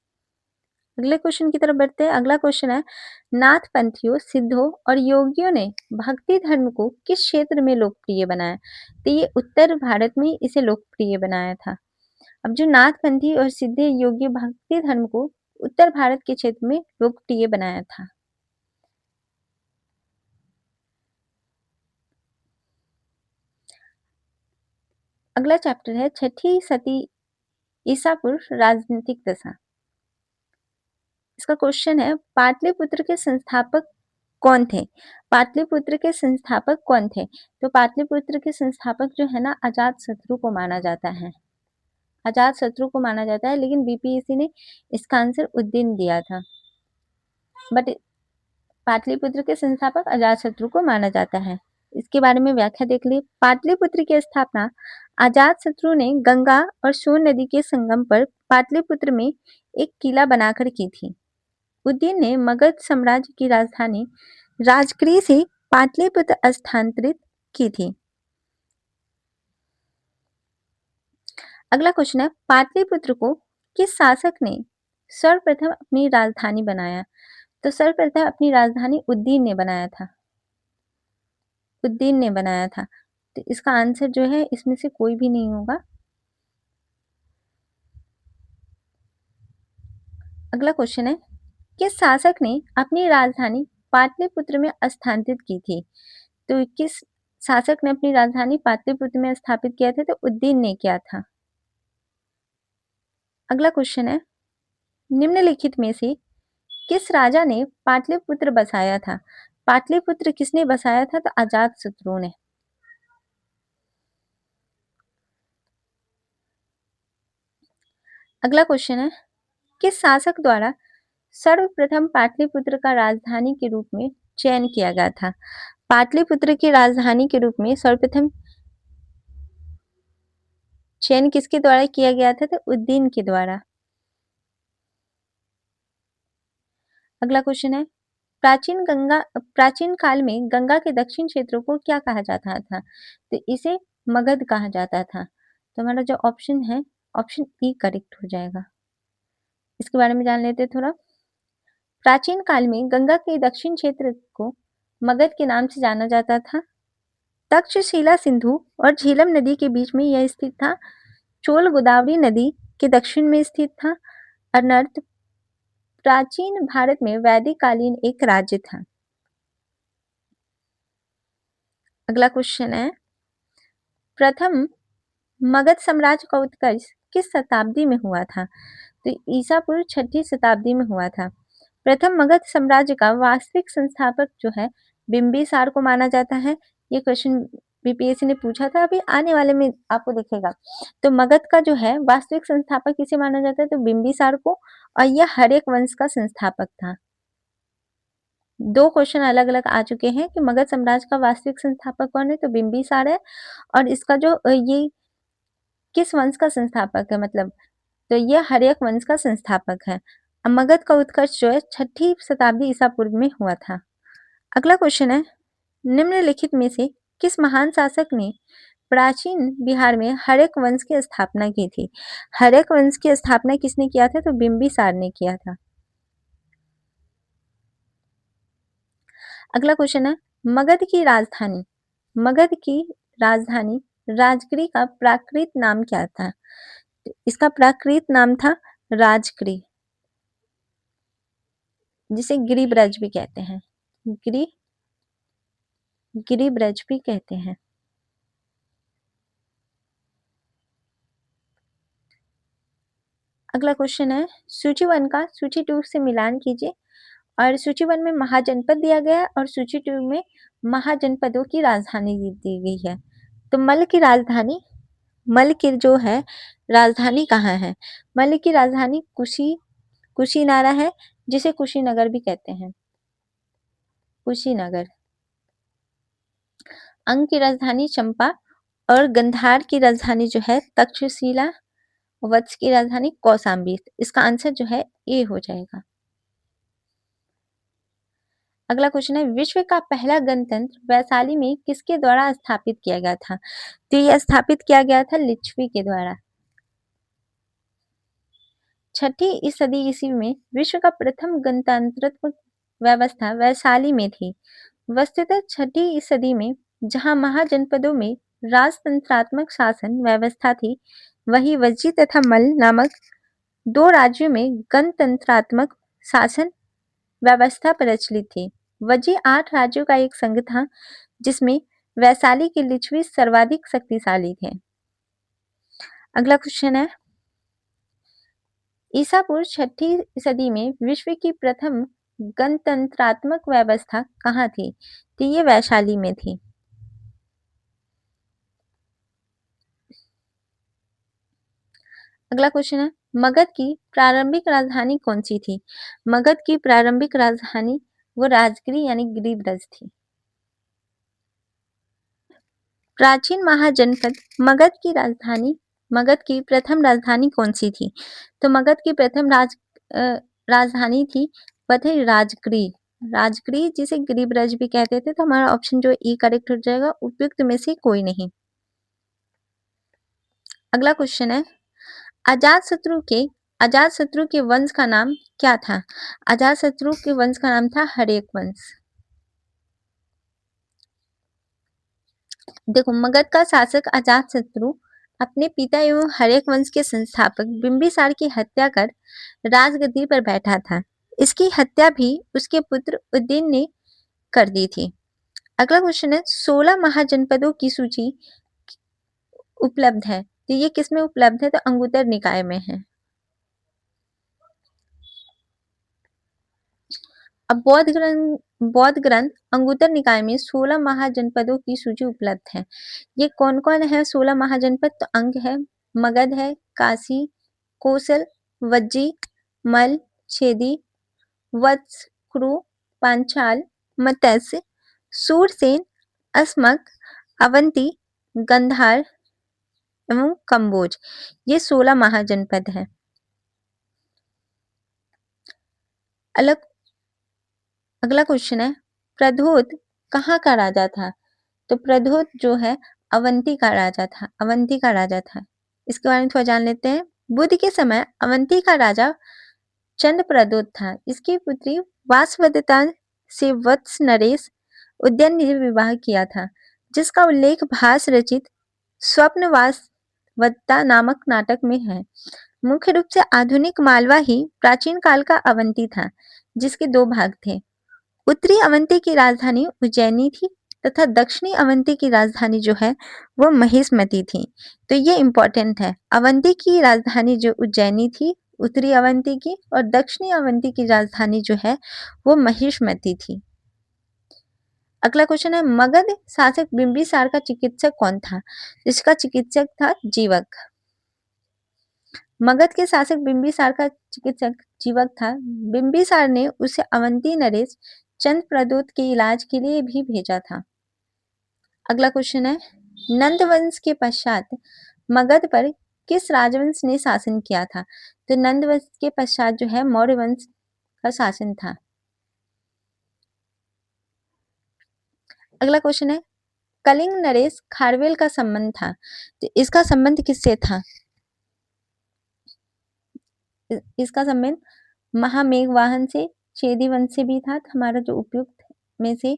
अगले क्वेश्चन की तरफ बढ़ते हैं। अगला क्वेश्चन है, नाथ पंथियों, सिद्धों और योगियों ने भक्ति धर्म को किस क्षेत्र में लोकप्रिय बनाया? तो ये उत्तर भारत में इसे लोकप्रिय बनाया था। अब जो नाथ पंथी और सिद्ध योगी भक्ति धर्म को उत्तर भारत के क्षेत्र में लोकप्रिय बनाया था। अगला चैप्टर है 6ठी सती ईसा पूर्व राजनीतिक दशा। इसका क्वेश्चन है, पाटलिपुत्र के संस्थापक कौन थे? पाटलिपुत्र के संस्थापक कौन थे? तो पाटलिपुत्र के संस्थापक जो है ना अजातशत्रु को माना जाता है। अजातशत्रु को माना जाता है, लेकिन बीपीएससी ने इसका आंसर उद्दीन दिया था। बट पाटलिपुत्र के संस्थापक अजातशत्रु को माना जाता है। इसके बारे में व्याख्या देख ली। पाटलिपुत्र की स्थापना अजातशत्रु ने गंगा और सोन नदी के संगम पर पाटलिपुत्र में एक किला बनाकर की थी। उद्दीन ने मगध साम्राज्य की राजधानी राजगृह से पाटलिपुत्र स्थानांतरित की थी। अगला क्वेश्चन है, पाटलिपुत्र को किस शासक ने सर्वप्रथम अपनी राजधानी बनाया? तो सर्वप्रथम अपनी राजधानी उद्दीन ने बनाया था। उद्दीन ने बनाया था। तो इसका आंसर जो है इसमें से कोई भी नहीं होगा। अगला क्वेश्चन है, किस शासक ने अपनी राजधानी पाटलिपुत्र में स्थानांतरित की थी? तो किस शासक ने अपनी राजधानी पाटलिपुत्र में स्थापित किया था? तो उद्दीन ने किया था। अगला क्वेश्चन है, निम्नलिखित में से किस राजा ने पाटलिपुत्र बसाया था? पाटलिपुत्र किसने बसाया था? तो अजातशत्रु ने। अगला क्वेश्चन है, किस शासक द्वारा सर्वप्रथम पाटलिपुत्र का राजधानी के रूप में चयन किया गया था? पाटलिपुत्र की राजधानी के रूप में सर्वप्रथम चयन किसके द्वारा किया गया था? तो उद्दीन के द्वारा। अगला क्वेश्चन है, प्राचीन काल में गंगा के दक्षिण क्षेत्र को क्या कहा जाता था? तो इसे मगध कहा जाता था। तो हमारा जो ऑप्शन है, ऑप्शन ई करेक्ट हो जाएगा। इसके बारे में जान लेते हैं थोड़ा। प्राचीन काल में गंगा के दक्षिण क्षेत्र को मगध के नाम से जाना जाता था। तक्षशिला सिंधु और झेलम नदी के बीच में यह स्थित था। चोल गोदावरी नदी के दक्षिण में स्थित था। अनर्थ प्राचीन भारत में वैदिक कालीन एक राज्य था। अगला क्वेश्चन है, प्रथम मगध साम्राज्य का उत्कर्ष किस शताब्दी में हुआ था? तो ईसा पूर्व 6ठी शताब्दी में हुआ था। प्रथम मगध साम्राज्य का वास्तविक संस्थापक जो है बिंबिसार को माना जाता है। ये क्वेश्चन बीपीएससी ने पूछा था, अभी आने वाले में आपको दिखेगा। तो मगध का जो है वास्तविक संस्थापक किसे माना जाता है? तो बिंबिसार को, और यह हर्यक वंश का संस्थापक था। दो क्वेश्चन अलग अलग आ चुके हैं कि मगध साम्राज्य का वास्तविक संस्थापक कौन है? तो बिंबिसार है। और इसका जो ये किस वंश का संस्थापक है, मतलब तो ये हर्यक वंश का संस्थापक है। मगध का उत्कर्ष जो है 6ठी शताब्दी ईसा पूर्व में हुआ था। अगला क्वेश्चन है, निम्नलिखित में से किस महान शासक ने प्राचीन बिहार में हर्यक वंश की स्थापना की थी? हर्यक वंश की स्थापना किसने किया था? तो बिंबिसार ने किया था। अगला क्वेश्चन है, मगध की राजधानी राजगृह का प्राकृत नाम क्या था? इसका प्राकृत नाम था राजगृह, जिसे गिरिब्रज भी कहते हैं। गिरिब्रज भी कहते हैं। अगला क्वेश्चन है, सूची 1 का सूची 2 से मिलान कीजिए। और सूची 1 में महाजनपद दिया गया है और सूची 2 में महाजनपदों की राजधानी दी गई है। तो मल्ल की जो है राजधानी कहाँ है? मल्ल की राजधानी कुशीनारा है, जिसे कुशीनगर भी कहते हैं। कुशीनगर। अंग की राजधानी चंपा और गंधार की राजधानी जो है तक्षशिला, वत्स की राजधानी कौशाम्बी। इसका आंसर जो है ए हो जाएगा। अगला क्वेश्चन है, विश्व का पहला गणतंत्र वैशाली में किसके द्वारा स्थापित किया गया था? तो यह स्थापित किया गया था लिच्छवी के द्वारा। 6ठी सदी ईस्वी में विश्व का प्रथम गणतंत्र व्यवस्था वैशाली में थी। वस्तुतः 6ठी सदी में जहां महाजनपदों में राजतंत्रात्मक शासन व्यवस्था थी, वहीं वज्जी तथा मल्ल नामक दो राज्यों में गणतंत्रात्मक शासन व्यवस्था प्रचलित थी। वज्जी 8 राज्यों का एक संघ था, जिसमें वैशाली के लिच्छवी सर्वाधिक शक्तिशाली थे। अगला क्वेश्चन है, ईसा पूर्व 6ठी सदी में विश्व की प्रथम गणतंत्रात्मक व्यवस्था कहाँ थी? तो ये वैशाली में थी। अगला क्वेश्चन है, मगध की प्रारंभिक राजधानी कौन सी थी? मगध की प्रारंभिक राजधानी वो राजगिरी यानी गिरिब्रज थी। प्राचीन महाजनपद मगध की प्रथम राजधानी कौन सी थी? तो मगध की प्रथम राजधानी थी वह थी राजगिरी। राजगिरी जिसे गिरिब्रज भी कहते थे। तो हमारा ऑप्शन जो ई करेक्ट हो जाएगा, उपयुक्त में से कोई नहीं। अगला क्वेश्चन है, अजातशत्रु के वंश का नाम क्या था? अजातशत्रु के वंश का नाम था हर्यक वंश। देखो, मगध का शासक अजातशत्रु अपने पिता एवं हर्यक वंश के संस्थापक बिंबिसार की हत्या कर राजगद्दी पर बैठा था। इसकी हत्या भी उसके पुत्र उदयन ने कर दी थी। अगला क्वेश्चन है, 16 महाजनपदों की सूची उपलब्ध है। तो ये किसमें उपलब्ध है? तो अंगुत्तर निकाय में है। अब बौद्ध ग्रंथ अंगुत्तर निकाय में 16 महाजनपदों की सूची उपलब्ध है। ये कौन कौन है 16 महाजनपद? तो अंग है, मगध है, काशी, कोसल, वज्जी, मल, छेदी, वत्स, कुरु, पांचाल, मत्स्य, सूरसेन, अस्मक, अवंती, गंधार एवं कंबोज। ये 16 महाजनपद है। अगला क्वेश्चन है, प्रद्योत कहाँ का राजा था? तो प्रद्योत जो है अवंती का राजा था। इसके बारे में थोड़ा जान लेते हैं। बुद्ध के समय अवंती का राजा चंद प्रद्योत था। इसकी पुत्री वासवदत्ता से वत्स नरेश उदयन ने विवाह किया था, जिसका उल्लेख भास रचित स्वप्न वासवदत्ता नामक नाटक में है। मुख्य रूप से आधुनिक मालवा ही प्राचीन काल का अवंती था, जिसके दो भाग थे। उत्तरी अवंती की राजधानी उज्जैनी थी तथा दक्षिणी अवंती की राजधानी जो है वो महिष्मती थी। तो ये इंपॉर्टेंट है। अवंती की राजधानी जो उज्जैनी थी उत्तरी अवंती की, और दक्षिणी अवंती की राजधानी जो है वो महिष्मती थी। अगला क्वेश्चन है, मगध शासक बिंबिसार का चिकित्सक कौन था? इसका चिकित्सक था जीवक। मगध के शासक बिंबिसार का चिकित्सक जीवक था। बिंबिसार ने उसे अवंती नरेश चंद प्रद्योत के इलाज के लिए भी भेजा था। अगला क्वेश्चन है, नंद वंश के पश्चात मगध पर किस राजवंश ने शासन किया था? तो नंद वंश के पश्चात जो है मौर्य वंश का शासन था। अगला क्वेश्चन है, कलिंग नरेश खारवेल का संबंध था। तो इसका संबंध किससे था? इसका संबंध महामेघवाहन से, चेदी वंश से भी था। तो हमारा जो उपयुक्त में से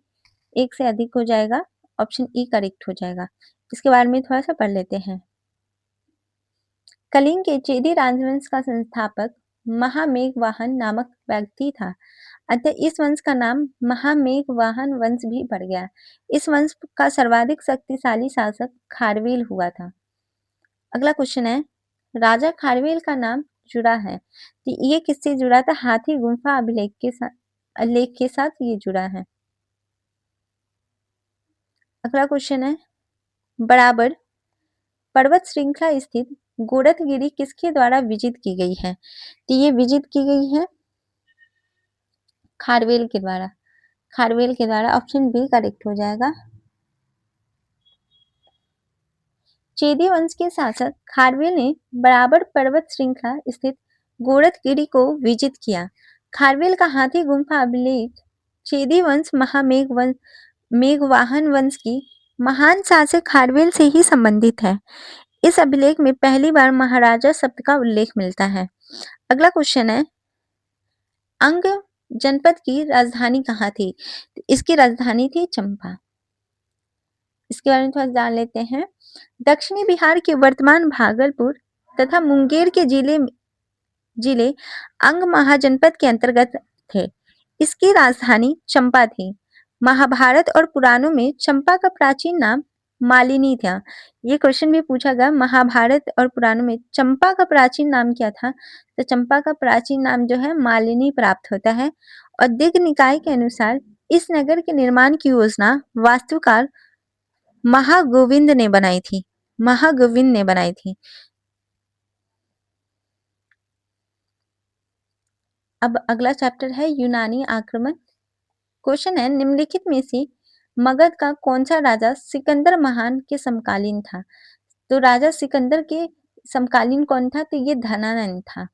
एक से अधिक हो जाएगा, ऑप्शन ई करेक्ट हो जाएगा। इसके बारे में थोड़ा सा पढ़ लेते हैं। कलिंग के चेदी राजवंश का संस्थापक महामेघवाहन नामक व्यक्ति था, अतः इस वंश का नाम महामेघवाहन वंश भी पड़ गया। इस वंश का सर्वाधिक शक्तिशाली शासक खारवेल हुआ था। अगला क्वेश्चन है, राजा खारवेल का नाम जुड़ा है, तो ये किससे जुड़ा था? हाथी गुम्फा अभिलेख के साथ ये जुड़ा है। अगला क्वेश्चन है, बराबर पर्वत श्रृंखला स्थित गोरखगिरी किसके द्वारा विजित की गई है? तो ये विजित की गई है खारवेल के द्वारा। ऑप्शन बी करेक्ट हो जाएगा। चेदी वंश के शासक खारवेल ने बराबर पर्वत श्रृंखला स्थित गोरखगिरी को विजित किया। खारवेल का हाथी गुम्फा अभिलेख चेदी वंश मेघवाहन वंश की महान शासक खारवेल से ही संबंधित है। इस अभिलेख में पहली बार महाराजा शब्द का उल्लेख मिलता है। अगला क्वेश्चन है, अंग जनपद की राजधानी कहाँ थी? इसकी राजधानी थी चंपा। इसके बारे में थोड़ा जान लेते हैं। दक्षिणी बिहार के वर्तमान भागलपुर तथा मुंगेर के जिले अंग महाजनपद के अंतर्गत थे। इसकी राजधानी चंपा थी। महाभारत और पुराणों में चंपा का प्राचीन नाम मालिनी था। ये क्वेश्चन भी पूछा गया महाभारत और पुराणों में चंपा का प्राचीन नाम क्या था? तो चंपा का प्राचीन नाम जो है मालिनी प्राप्त होता है। और दिग्ग निकाय के अनुसार इस नगर के निर्माण की योजना वास्तुकार महागोविंद ने बनाई थी। महागोविंद ने बनाई थी। अब अगला चैप्टर है यूनानी आक्रमण। क्वेश्चन है निम्नलिखित में से मगध का कौन सा राजा सिकंदर महान के समकालीन था? तो राजा सिकंदर के समकालीन कौन था? तो ये धनानंद था।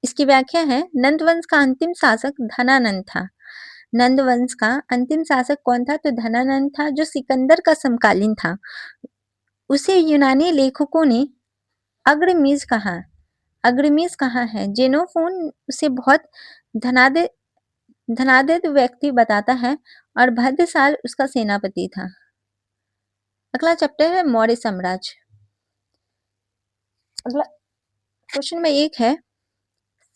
इसकी व्याख्या है नंद वंश का अंतिम शासक धनानंद था। नंद वंश का अंतिम शासक कौन था? तो धनानंद था, जो सिकंदर का समकालीन था। उसे यूनानी लेखकों ने अग्रमीज कहा। अग्रमीज कहा है। जेनोफोन उसे बहुत धनादे धनाढ्य व्यक्ति बताता है और भद्रसाल उसका सेनापति था। अगला चैप्टर है मौर्य साम्राज्य। अगला क्वेश्चन में एक है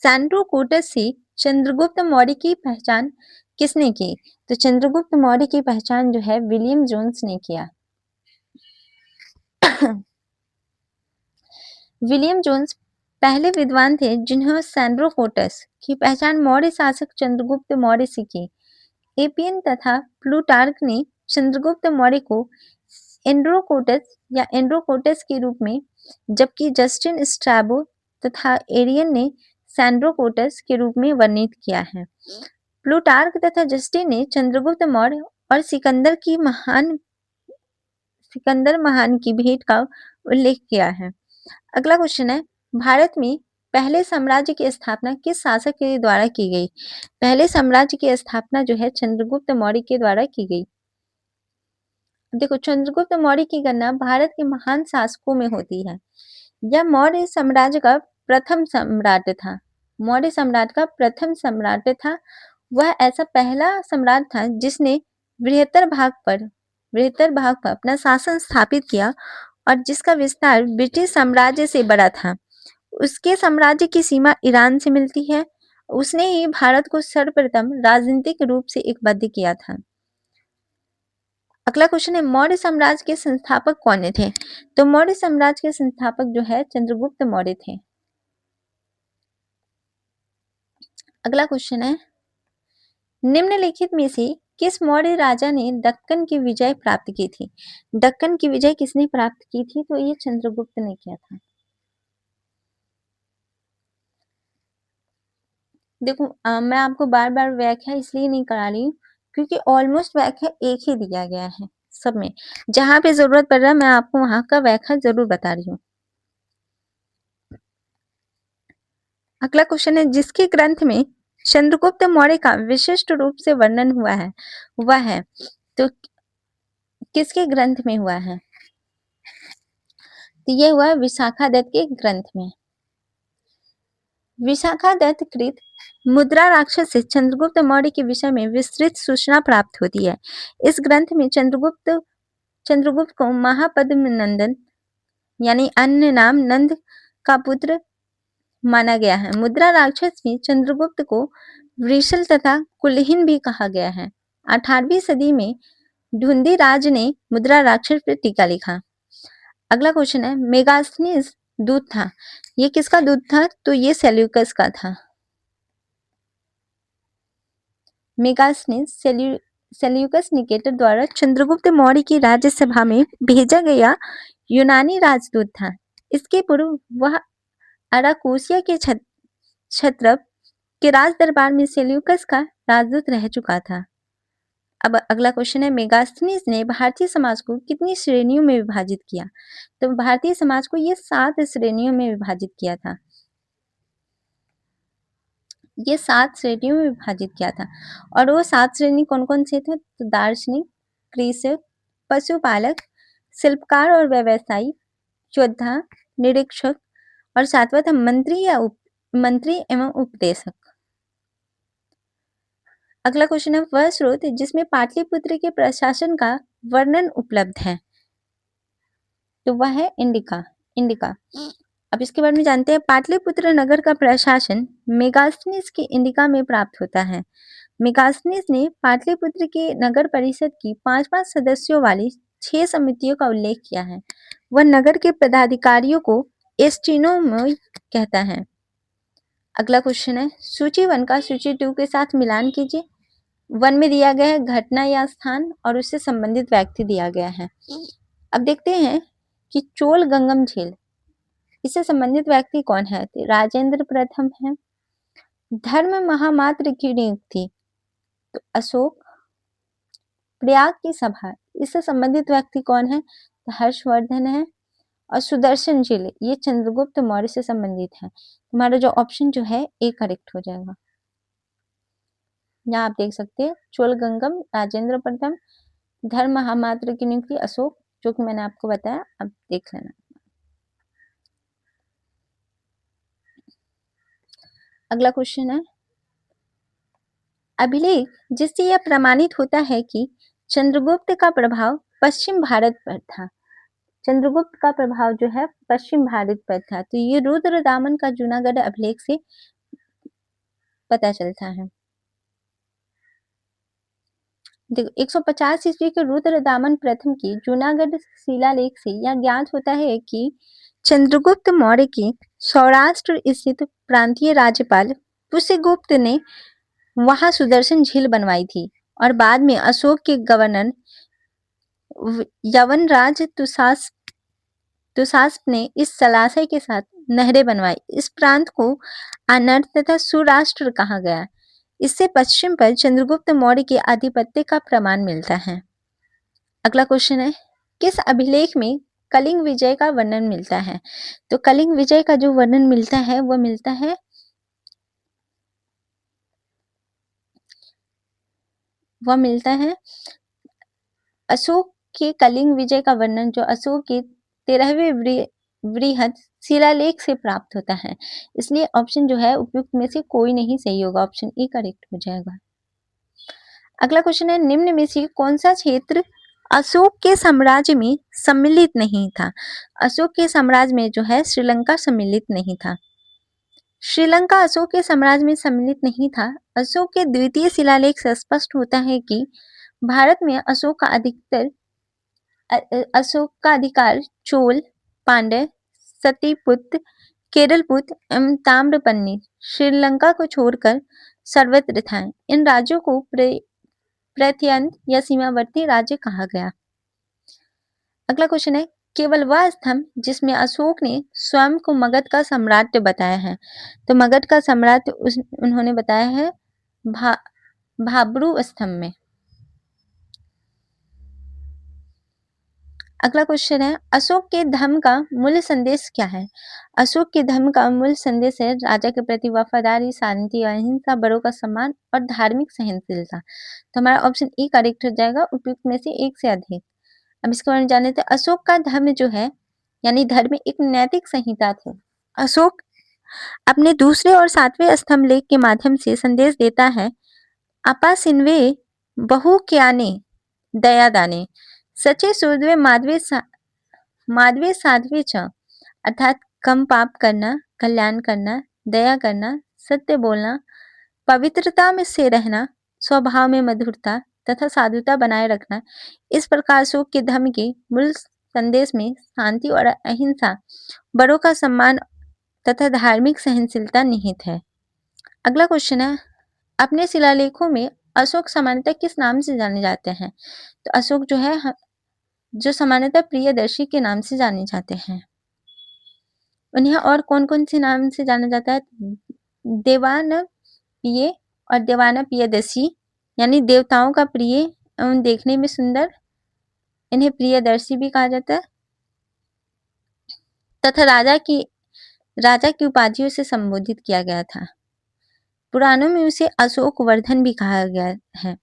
सैंड्रोकोटस से चंद्रगुप्त मौर्य की पहचान किसने की? तो चंद्रगुप्त मौर्य की पहचान जो है विलियम जोन्स ने किया। विलियम जोन्स पहले विद्वान थे जिन्होंने सैंड्रोकोटस की पहचान मौर्य शासक चंद्रगुप्त मौर्य से की। एपियन तथा प्लूटार्क ने चंद्रगुप्त मौर्य को एंड्रोकोटस या एंड्रोकोटस के रूप में, जबकि जस्टिन स्ट्रैबो तथा एरियन ने सैंड्रोकोटस के रूप में वर्णित किया है। प्लूटार्क तथा जस्टिन ने चंद्रगुप्त मौर्य और सिकंदर महान की भेंट का उल्लेख किया है। अगला क्वेश्चन है भारत में पहले साम्राज्य की स्थापना किस शासक के द्वारा की गई? पहले साम्राज्य की स्थापना जो है चंद्रगुप्त मौर्य के द्वारा की गई। देखो चंद्रगुप्त मौर्य की गणना भारत के महान शासकों में होती है। यह मौर्य साम्राज्य का प्रथम सम्राट था। मौर्य सम्राट का प्रथम सम्राट था। वह ऐसा पहला सम्राट था जिसने बृहत्तर भाग पर अपना शासन स्थापित किया और जिसका विस्तार ब्रिटिश साम्राज्य से बड़ा था। उसके साम्राज्य की सीमा ईरान से मिलती है। उसने ही भारत को सर्वप्रथम राजनीतिक रूप से एकबद्ध किया था। अगला क्वेश्चन है मौर्य साम्राज्य के संस्थापक कौन थे? तो मौर्य साम्राज्य के संस्थापक जो है चंद्रगुप्त मौर्य थे। अगला क्वेश्चन है निम्नलिखित में से किस मौर्य राजा ने दक्कन की विजय प्राप्त की थी? दक्कन की विजय किसने प्राप्त की थी? तो ये चंद्रगुप्त ने किया था। देखो मैं आपको बार बार व्याख्या इसलिए नहीं करा रही हूँ क्योंकि ऑलमोस्ट व्याख्या एक ही दिया गया है सब में। जहां पे जरूरत पड़ रहा है मैं आपको वहां का व्याख्या जरूर बता रही हूँ। अगला क्वेश्चन है जिसके ग्रंथ में चंद्रगुप्त मौर्य का विशिष्ट रूप से वर्णन हुआ है वह है, तो किसके ग्रंथ में हुआ है? तो ये हुआ विशाखादत्त के ग्रंथ में। विशाखादत्त कृत मुद्रा राक्षस से चंद्रगुप्त मौर्य के विषय में विस्तृत सूचना प्राप्त होती है। इस ग्रंथ में चंद्रगुप्त को महापद्मनंदन यानी अन्य नाम नंद का पुत्र माना गया है। मुद्रा राक्षस में चंद्रगुप्त को वृषल तथा कुलहीन भी कहा गया है। 18वीं सदी में ढूंढी राज ने मुद्रा राक्षस पर टीका लिखा। अगला क्वेश्चन है मेगास्थनीज दूत था। ये किसका दूत था? तो ये सेल्यूकस का था। मेगास्थनीज सेल्यूकस निकेटर द्वारा चंद्रगुप्त मौर्य की राज्यसभा में भेजा गया यूनानी राजदूत था। इसके पूर्व वह अराकोसिया के क्षत्रप के राज दरबार में सेल्यूकस का राजदूत रह चुका था। अब अगला क्वेश्चन है मेगास्थनीज ने भारतीय समाज को कितनी श्रेणियों में विभाजित किया? तो भारतीय समाज को ये 7 श्रेणियों में विभाजित किया था। ये 7 श्रेणियों में विभाजित किया था और वो 7 श्रेणी कौन कौन से थे? तो दार्शनिक, कृषक, पशुपालक, शिल्पकार और व्यवसायी, योद्धा, निरीक्षक और 7वां था मंत्री एवं उपदेशक। अगला क्वेश्चन है वह स्रोत जिसमें पाटलिपुत्र के प्रशासन का वर्णन उपलब्ध है। तो वह है इंडिका। अब इसके बारे में जानते हैं। पाटलिपुत्र नगर का प्रशासन मेगास्थनीज की इंडिका में प्राप्त होता है। मेगास्थनीज ने पाटलिपुत्र के नगर परिषद की 5-5 सदस्यों वाली 6 समितियों का उल्लेख किया है। वह नगर के पदाधिकारियों को एस्ट्रोनोमर कहता है। अगला क्वेश्चन है, सूची 1 का सूची 2 के साथ मिलान कीजिए। 1 में दिया गया है घटना या स्थान और उससे संबंधित व्यक्ति दिया गया है। अब देखते हैं कि चोल गंगम झील, इससे संबंधित व्यक्ति कौन है? तो राजेंद्र प्रथम है। धर्म महामात्र की नियुक्ति, तो अशोक। प्रयाग की सभा, इससे संबंधित व्यक्ति कौन है? तो हर्षवर्धन है। और सुदर्शन झील, ये चंद्रगुप्त मौर्य से संबंधित है। हमारा जो ऑप्शन जो है ए करेक्ट हो जाएगा। यहाँ आप देख सकते हैं चोल गंगम, राजेंद्र प्रथम, धर्म महामात्र की नियुक्ति अशोक, जो कि मैंने आपको बताया, अब देख लेना। अगला क्वेश्चन है, अभिलेख जिससे यह प्रमाणित होता है कि चंद्रगुप्त का प्रभाव पश्चिम भारत पर था। चंद्रगुप्त का प्रभाव जो है पश्चिम भारत पर था, तो ये रुद्रदामन का जूनागढ़ अभिलेख से पता चलता है। देखो 150 ईस्वी के रुद्रदामन प्रथम की जूनागढ़ शिलालेख से यह ज्ञात होता है कि चंद्रगुप्त मौर्य के सौराष्ट्र स्थित प्रांतीय राज्यपाल पुष्यगुप्त ने वहां सुदर्शन झील बनवाई थी और बाद में अशोक के गवर्नर यवनराज तुषास्प ने इस जलाशय के साथ नहरें बनवाई। इस प्रांत को अनर्थ तथा सुराष्ट्र कहा गया। इससे पश्चिम पर चंद्रगुप्त मौर्य के आधिपत्य का प्रमाण मिलता है। अगला क्वेश्चन है, किस अभिलेख में कलिंग विजय का वर्णन मिलता है? तो कलिंग विजय का जो वर्णन मिलता है वह मिलता है अशोक के कलिंग विजय का वर्णन जो अशोक के 13वें वृहद शिलालेख से प्राप्त होता है। इसलिए ऑप्शन जो है उपयुक्त में से कोई नहीं सही होगा, ऑप्शन ए करेक्ट हो जाएगा। अगला क्वेश्चन है, निम्न में से कौन सा क्षेत्र अशोक के साम्राज्य में सम्मिलित नहीं था? अशोक के साम्राज्य में जो है श्रीलंका सम्मिलित नहीं था। श्रीलंका अशोक के साम्राज्य में सम्मिलित नहीं था। अशोक के द्वितीय शिलालेख से स्पष्ट होता है कि भारत में अशोक का अधिकार चोल, पांड्य, सतीपुत्र, केरलपुत्र एवं ताम्रपन्नी श्रीलंका को छोड़कर सर्वत्र था। इन राज्यों को प्रत्यंत या सीमावर्ती राज्य कहा गया। अगला क्वेश्चन है, केवल वह स्तंभ जिसमें अशोक ने स्वयं को मगध का सम्राट बताया है। तो मगध का सम्राट उन्होंने बताया है भाब्रू स्तंभ में। अगला क्वेश्चन है, अशोक के धर्म का मूल संदेश क्या है? अशोक के धर्म का मूल संदेश है राजा के प्रति वफादारी, शांति, अहिंसा, बड़ों का सम्मान और धार्मिक सहनशीलता। तो हमारा ऑप्शन ए करेक्ट हो जाएगा, उपयुक्त में से एक से अधिक। अब इसके बारे में जान लेते हैं। अशोक का धर्म जो है यानी धर्म एक नैतिक संहिता थे। अशोक अपने दूसरे और 7वें स्तंभ लेख के माध्यम से संदेश देता है, आपा सिन्वे बहु क्याने दया दाने, सचे सूर्य माधवे साध्वे च, अर्थात कम पाप करना, कल्याण करना, दया करना, सत्य बोलना, पवित्रता में से रहना, स्वभाव में मधुरता तथा साधुता बनाए रखना। इस प्रकार अशोक के धर्म के मूल संदेश में शांति और अहिंसा, बड़ों का सम्मान तथा धार्मिक सहनशीलता निहित है। अगला क्वेश्चन है, अपने शिलालेखों में अशोक सामान्यतः किस नाम से जाने जाते हैं? तो अशोक जो है जो सामान्यतः प्रियदर्शी के नाम से जाने जाते हैं। उन्हें और कौन कौन से नाम से जाना जाता है? देवान प्रिय और देवाना प्रियदर्शी, यानी देवताओं का प्रिय एवं देखने में सुंदर, इन्हें प्रियदर्शी भी कहा जाता है। तथा राजा की उपाधियों से संबोधित किया गया था। पुराणों में उसे अशोक वर्धन भी कहा गया है।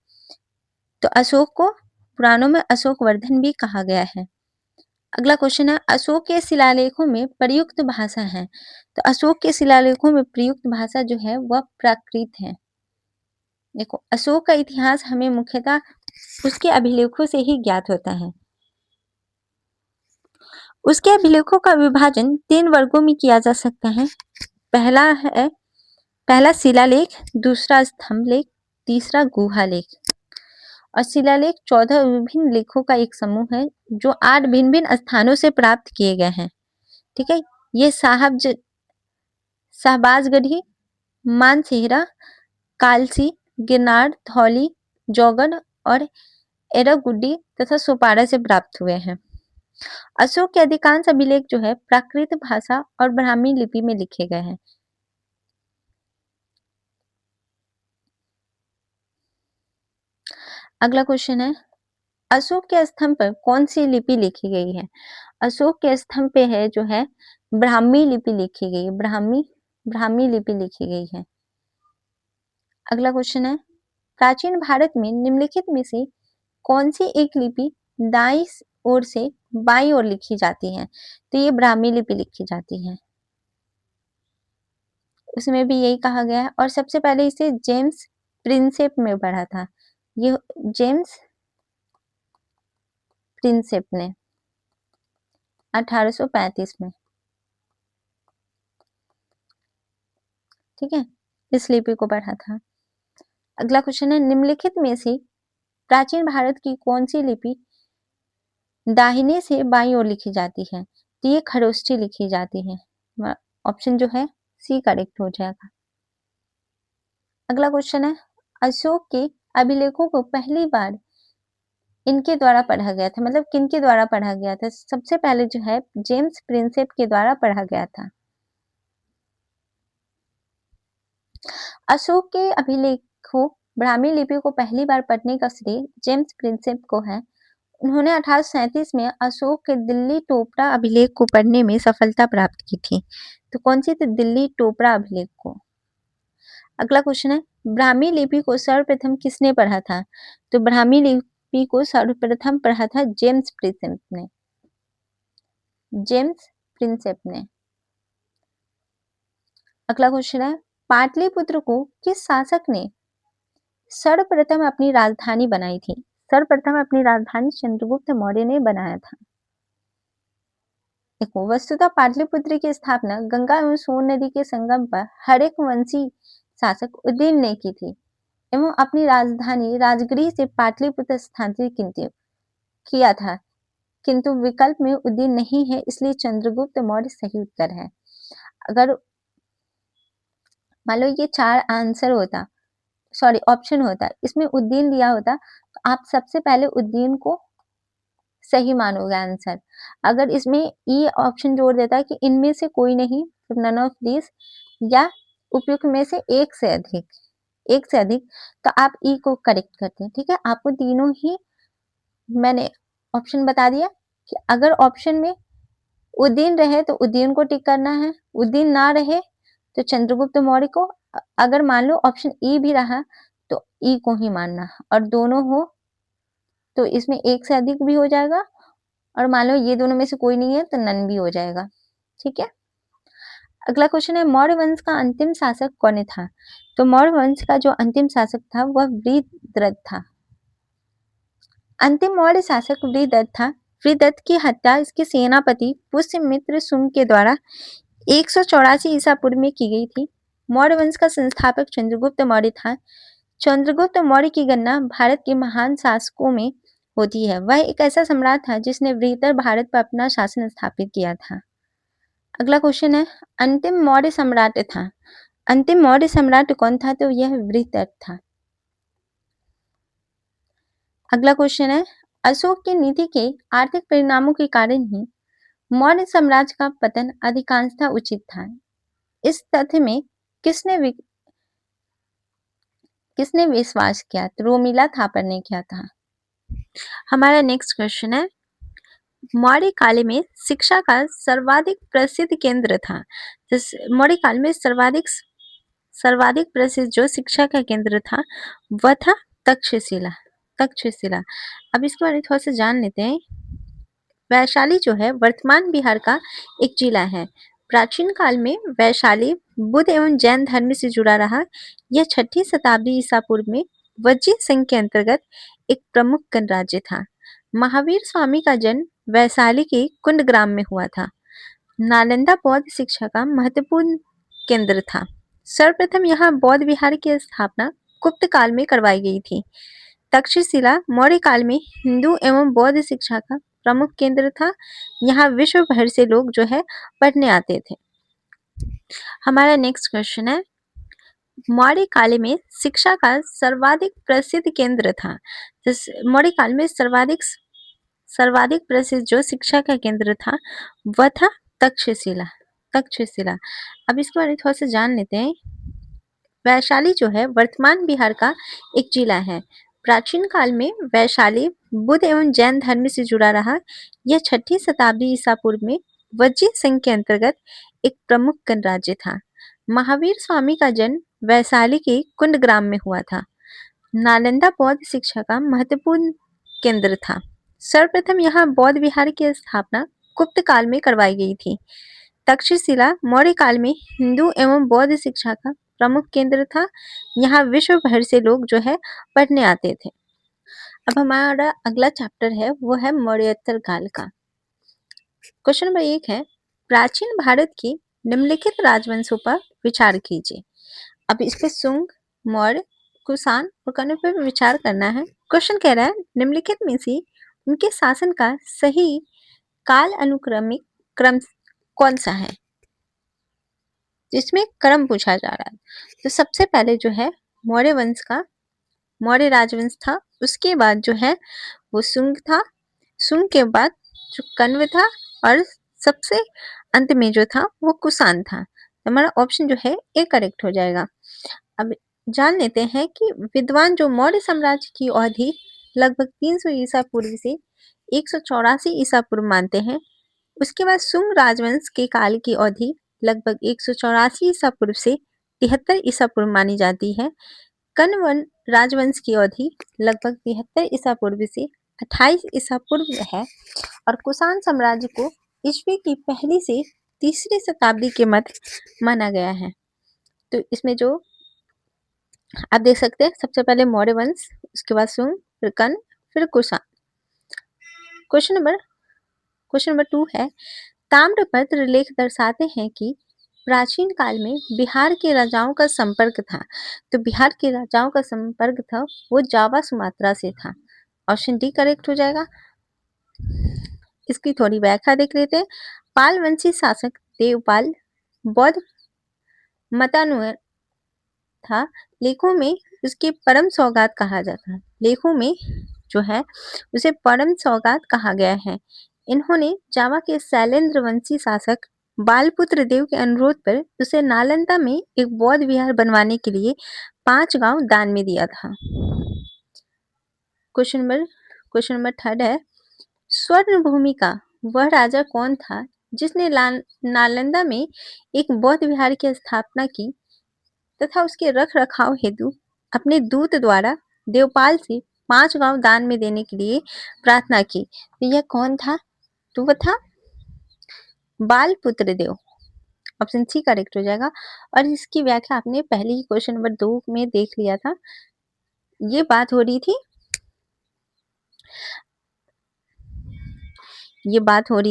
तो अशोक को पुराणों में अशोक वर्धन भी कहा गया है। अगला क्वेश्चन है, अशोक के शिलालेखों में प्रयुक्त भाषा है। तो अशोक के शिलालेखों में प्रयुक्त भाषा जो है वह प्राकृत है। देखो अशोक का इतिहास हमें मुख्यतः उसके अभिलेखों से ही ज्ञात होता है। उसके अभिलेखों का विभाजन 3 वर्गों में किया जा सकता है। पहला शिलालेख, दूसरा स्तंभ लेख तीसरा गुहा लेख। और शिलालेख 14 विभिन्न लेखों का एक समूह है जो 8 भिन्न-भिन्न स्थानों से प्राप्त किए गए हैं। ठीक है, ये शाहबाजगढ़ी, मानसेहरा, कालसी, गिरनार, धौली, जौगढ़ और एरागुड्डी तथा सोपारा से प्राप्त हुए हैं। अशोक के अधिकांश अभिलेख जो है प्राकृत भाषा और ब्राह्मी लिपि में लिखे गए हैं। अगला क्वेश्चन है, अशोक के स्तंभ पर कौन सी लिपि लिखी गई है? अशोक के स्तंभ पे है जो है ब्राह्मी लिपि लिखी गई है। ब्राह्मी लिपि लिखी गई है। अगला क्वेश्चन है, प्राचीन भारत में निम्नलिखित में से कौन सी एक लिपि दाईं ओर से बाईं ओर लिखी जाती है? तो ये ब्राह्मी लिपि लिखी जाती है। उसमें भी यही कहा गया है और सबसे पहले इसे जेम्स प्रिंसेप में पढ़ा था। ये जेम्स प्रिंसेप ने 1835 में, ठीक है, इस लिपि को पढ़ा था। अगला क्वेश्चन है, निम्नलिखित में से प्राचीन भारत की कौन सी लिपि दाहिने से बाईं ओर लिखी जाती है? तो ये खरोष्ठी लिखी जाती है। ऑप्शन जो है सी करेक्ट हो जाएगा। अगला क्वेश्चन है, अशोक के अभिलेखों को पहली बार इनके द्वारा पढ़ा गया था, मतलब किनके द्वारा पढ़ा गया था? सबसे पहले जो है जेम्स प्रिंसेप के द्वारा पढ़ा गया था। अशोक के अभिलेखों ब्राह्मी लिपि को पहली बार पढ़ने का श्रेय जेम्स प्रिंसेप को है। उन्होंने 1837 में अशोक के दिल्ली टोपरा अभिलेख को पढ़ने में सफलता प्राप्त की थी। तो कौन सी थी? दिल्ली टोपरा अभिलेख को। अगला क्वेश्चन है, ब्राह्मी लिपि को सर्वप्रथम किसने पढ़ा था? तो ब्राह्मी लिपि को सर्वप्रथम पढ़ा था जेम्स प्रिंसेप ने। जेम्स प्रिंसेप ने। अगला क्वेश्चन है, पाटलिपुत्र को किस शासक ने सर्वप्रथम अपनी राजधानी बनाई थी? सर्वप्रथम अपनी राजधानी चंद्रगुप्त मौर्य ने बनाया था। देखो, वस्तुतः पाटलिपुत्र की स्थापना गंगा एवं सोन नदी के संगम पर हर्यक वंशी शासक उदयन ने की थी एवं अपनी राजधानी राजगृह से पाटलिपुत्र स्थानांतरित किया था, किंतु विकल्प में उदयन नहीं है, इसलिए चंद्रगुप्त मौर्य सही उत्तर है। अगर मान लो ये 4 आंसर होता, सॉरी ऑप्शन होता, इसमें उदयन दिया होता तो आप सबसे पहले उदयन को सही मानोगे आंसर। अगर इसमें ई ऑप्शन जोड़ देता कि इनमें से कोई नहीं, नन ऑफ दिस, या उपयुक्त में से एक से अधिक, तो आप ई को करेक्ट करते हैं। ठीक है, आपको तीनों ही मैंने ऑप्शन बता दिया कि अगर ऑप्शन में उदयन रहे तो उदयन को टिक करना है, उदयन ना रहे तो चंद्रगुप्त मौर्य को, अगर मान लो ऑप्शन ई भी रहा तो ई को ही मानना, और दोनों हो तो इसमें एक से अधिक भी हो जाएगा, और मान लो ये दोनों में से कोई नहीं है तो नन भी हो जाएगा। ठीक है, अगला क्वेश्चन है, मौर्य वंश का अंतिम शासक कौन था? तो मौर्य वंश का जो अंतिम शासक था वह वृषदत्त था। अंतिम मौर्य शासक वृषदत्त था। वृषदत्त की हत्या इसके सेनापति पुष्यमित्र शुंग के द्वारा 184 ईसा पूर्व में की गई थी। मौर्य वंश का संस्थापक चंद्रगुप्त मौर्य था। चंद्रगुप्त मौर्य की गणना भारत के महान शासकों में होती है। वह एक ऐसा सम्राट था जिसने वृहत्तर भारत पर अपना शासन स्थापित किया था। अगला क्वेश्चन है, अंतिम मौर्य सम्राट था। अंतिम मौर्य सम्राट कौन था? तो यह वृहत्तर था। अगला क्वेश्चन है, अशोक की नीति के आर्थिक परिणामों के कारण ही मौर्य साम्राज्य का पतन अधिकांशतः उचित था। इस तथ्य में किसने विश्वास किया? तो रोमिला थापर ने किया था। हमारा नेक्स्ट क्वेश्चन है, मौर्य काल में शिक्षा का सर्वाधिक प्रसिद्ध केंद्र था। मौर्य काल में सर्वाधिक प्रसिद्ध जो शिक्षा का केंद्र था वह था तक्षशिला। अब इसके बारे में थोड़ा सा जान लेते हैं। वैशाली जो है वर्तमान बिहार का एक जिला है। प्राचीन काल में वैशाली बुद्ध एवं जैन धर्म से जुड़ा रहा। यह 6ठी शताब्दी ईसा पूर्व में वज्जीय संघ के अंतर्गत एक प्रमुख गणराज्य था। महावीर स्वामी का जन्म वैशाली के कुंडग्राम में हुआ था। नालंदा बौद्ध शिक्षा का महत्वपूर्ण केंद्र था। सर्वप्रथम यहाँ बौद्ध विहार की स्थापना गुप्त काल में करवाई गई थी। तक्षशिला मौर्य काल में हिंदू एवं बौद्ध शिक्षा का प्रमुख केंद्र था। यहाँ विश्व भर से लोग जो है पढ़ने आते थे। हमारा नेक्स्ट क्वेश्चन है, मौर्य काल में शिक्षा का सर्वाधिक प्रसिद्ध केंद्र था। मौर्य काल में सर्वाधिक प्रसिद्ध जो शिक्षा का केंद्र था वह था तक्षशिला। तक्षशिला अब इसके बारे में थोड़ा सा जान लेते हैं। वैशाली जो है वर्तमान बिहार का एक जिला है। प्राचीन काल में वैशाली बुद्ध एवं जैन धर्म से जुड़ा रहा। यह 6ठी शताब्दी ईसा पूर्व में वज्जी संघ के अंतर्गत एक प्रमुख गणराज्य था। महावीर स्वामी का जन्म वैशाली के कुंड ग्राम में हुआ था। नालंदा बौद्ध शिक्षा का महत्वपूर्ण केंद्र था। सर्वप्रथम यहाँ बौद्ध विहार की स्थापना गुप्त काल में करवाई गई थी। तक्षशिला मौर्य काल में हिंदू एवं बौद्ध शिक्षा का प्रमुख केंद्र था। यहाँ विश्व भर से लोग जो है पढ़ने आते थे। अब हमारा अगला चैप्टर है वो है मौर्योत्तर काल का। क्वेश्चन नंबर 1 है, प्राचीन भारत की निम्नलिखित राजवंशों पर विचार कीजिए। अब इस पे शुंग, मौर्य, कुषाण और कण्व पर विचार करना है। क्वेश्चन कह रहा है निम्नलिखित में से उनके शासन का सही काल अनुक्रमिक क्रम कौन सा है, जिसमें क्रम पूछा जा रहा है। तो सबसे पहले जो है मौर्य वंश का मौर्य राजवंश था। उसके बाद जो है वो शुंग था। शुंग के बाद जो कण्व था और सबसे अंत में जो था वो कुषाण था। तो हमारा ऑप्शन जो है ए करेक्ट हो जाएगा। अब जान लेते हैं कि विद्वान जो मौर्य साम्राज्य की अवधि लगभग 300 ईसा पूर्व से 184 ईसा पूर्व मानते हैं। उसके बाद शुंग राजवंश के काल की अवधि लगभग 184 ईसा पूर्व से 73 ईसा पूर्व मानी जाती है। कण्व राजवंश की अवधि लगभग 73 ईसा पूर्व से 28 ईसा पूर्व है और कुषाण साम्राज्य को ईस्वी की पहली से तीसरी शताब्दी के मध्य माना गया है। तो इसमें जो आप देख सकते हैं सबसे पहले मौर्य वंश, उसके बाद शुंग, फिर कण्व, फिर कुषाण। क्वेश्चन नंबर 2 है, ताम्रपत्र लेख दर्शाते हैं कि प्राचीन काल में बिहार के राजाओं का संपर्क था। तो बिहार के राजाओं का संपर्क था वो जावा सुमात्रा से था। ऑप्शन डी करेक्ट हो जाएगा। इसकी थोड़ी व्याख्या देख लेते हैं। पाल वंशी शासक देवपाल बौद्ध मतानुसार था। लेखों में उसके परम सौगात कहा जाता है। लेखों में जो है उसे परम सौगात कहा गया है। इन्होंने जावा के शैलेंद्र वंशी शासक बालपुत्र देव के अनुरोध पर उसे नालंदा में एक बौद्ध विहार बनवाने के लिए 5 गांव दान में दिया था। क्वेश्चन नंबर 3 है, स्वर्ण भूमि का वह राजा कौन था जिसने नालंदा में एक बौद्ध विहार की स्थापना की तथा उसके रख रखाव हेतु अपने दूत द्वारा देवपाल से 5 गांव दान में देने के लिए प्रार्थना की। तो यह कौन था? तो वह था बालपुत्र देव। ऑप्शन सी करेक्ट हो जाएगा। और इसकी व्याख्या आपने पहले ही क्वेश्चन नंबर 2 में देख लिया था। ये बात हो रही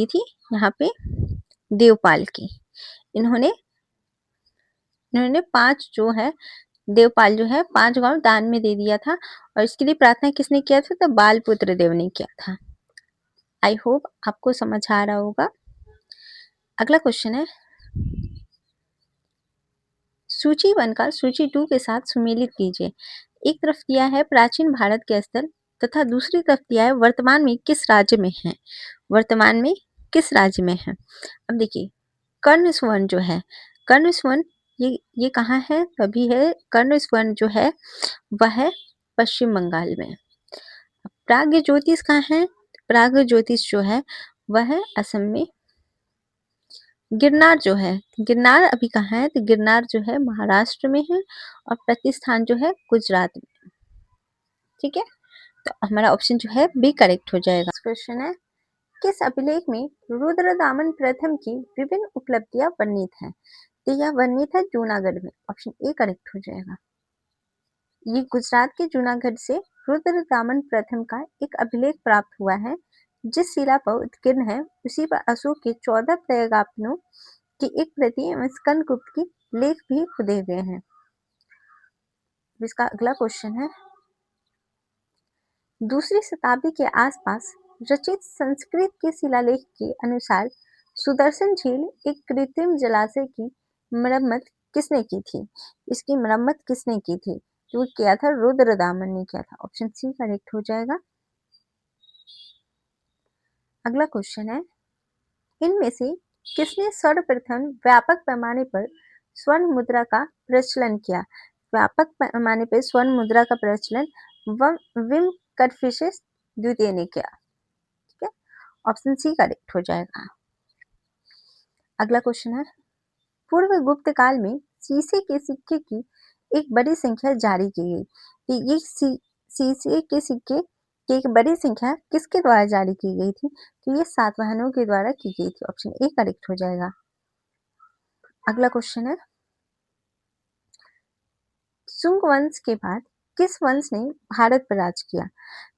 थी यहाँ पे देवपाल की। इन्होंने 5 जो है देवपाल जो है 5 गांव दान में दे दिया था और इसके लिए प्रार्थना किसने किया था? तो बालपुत्र देव ने किया था। आई होप आपको समझ आ रहा होगा। अगला क्वेश्चन है, सूची 1 का सूची 2 के साथ सुमेलित कीजिए। एक तरफ दिया है प्राचीन भारत के स्थल तथा दूसरी तरफ दिया है वर्तमान में किस राज्य में है। वर्तमान में किस राज्य में है? अब देखिए कर्णसुवन जो है, कर्णसुवन ये कहाँ है? तभी है कर्णसुवन जो है वह है पश्चिम बंगाल में। प्राग्ञ ज्योतिष कहाँ है? प्राग्ञ ज्योतिष जो है वह है असम में। गिरनार जो है, गिरनार अभी कहाँ है? तो गिरनार जो है महाराष्ट्र में है और प्रतिष्ठान जो है गुजरात में। ठीक है, तो हमारा ऑप्शन जो है बी करेक्ट हो जाएगा। क्वेश्चन है, किस अभिलेख में रुद्रदामन प्रथम की विभिन्न उपलब्धियां वर्णित हैं? तो यह वर्णित है जूनागढ़ में। ऑप्शन ए करेक्ट हो जाएगा। ये गुजरात के जूनागढ़ से रुद्रदामन प्रथम का एक अभिलेख प्राप्त हुआ है। जिस शिला पर उत्कीर्ण है उसी पर अशोक के 14 प्रयगापनों की एक प्रति एवं स्कंदगुप्त की लेख भी खुदे हुए हैं। इसका अगला क्वेश्चन है, दूसरी शताब्दी के आसपास रचित संस्कृत के शिलालेख के अनुसार सुदर्शन झील एक कृत्रिम जलाशय की मरम्मत किसने की थी? इसकी मरम्मत किसने की थी? जो किया था रुद्रदामन ने किया था। ऑप्शन सी करेक्ट हो जाएगा। अगला क्वेश्चन है, इनमें से किसने सर्वप्रथम व्यापक पैमाने पर स्वर्ण मुद्रा का प्रचलन किया? व्यापक पैमाने पर स्वर्ण मुद्रा का प्रचलन विम कटफिशेस द्वितीय ने किया। ठीक है, ऑप्शन सी करेक्ट हो जाएगा। अगला क्वेश्चन है, पूर्व गुप्त काल में शीशे के सिक्के की एक बड़ी संख्या जारी की गई। तो ये शीशे के सिक्के की एक बड़ी संख्या किसके द्वारा जारी की गई थी? तो ये सातवाहनों के द्वारा की गई थी। ऑप्शन ए करेक्ट हो जाएगा। अगला क्वेश्चन है, शुंग वंश के बाद किस वंश ने भारत पर राज किया?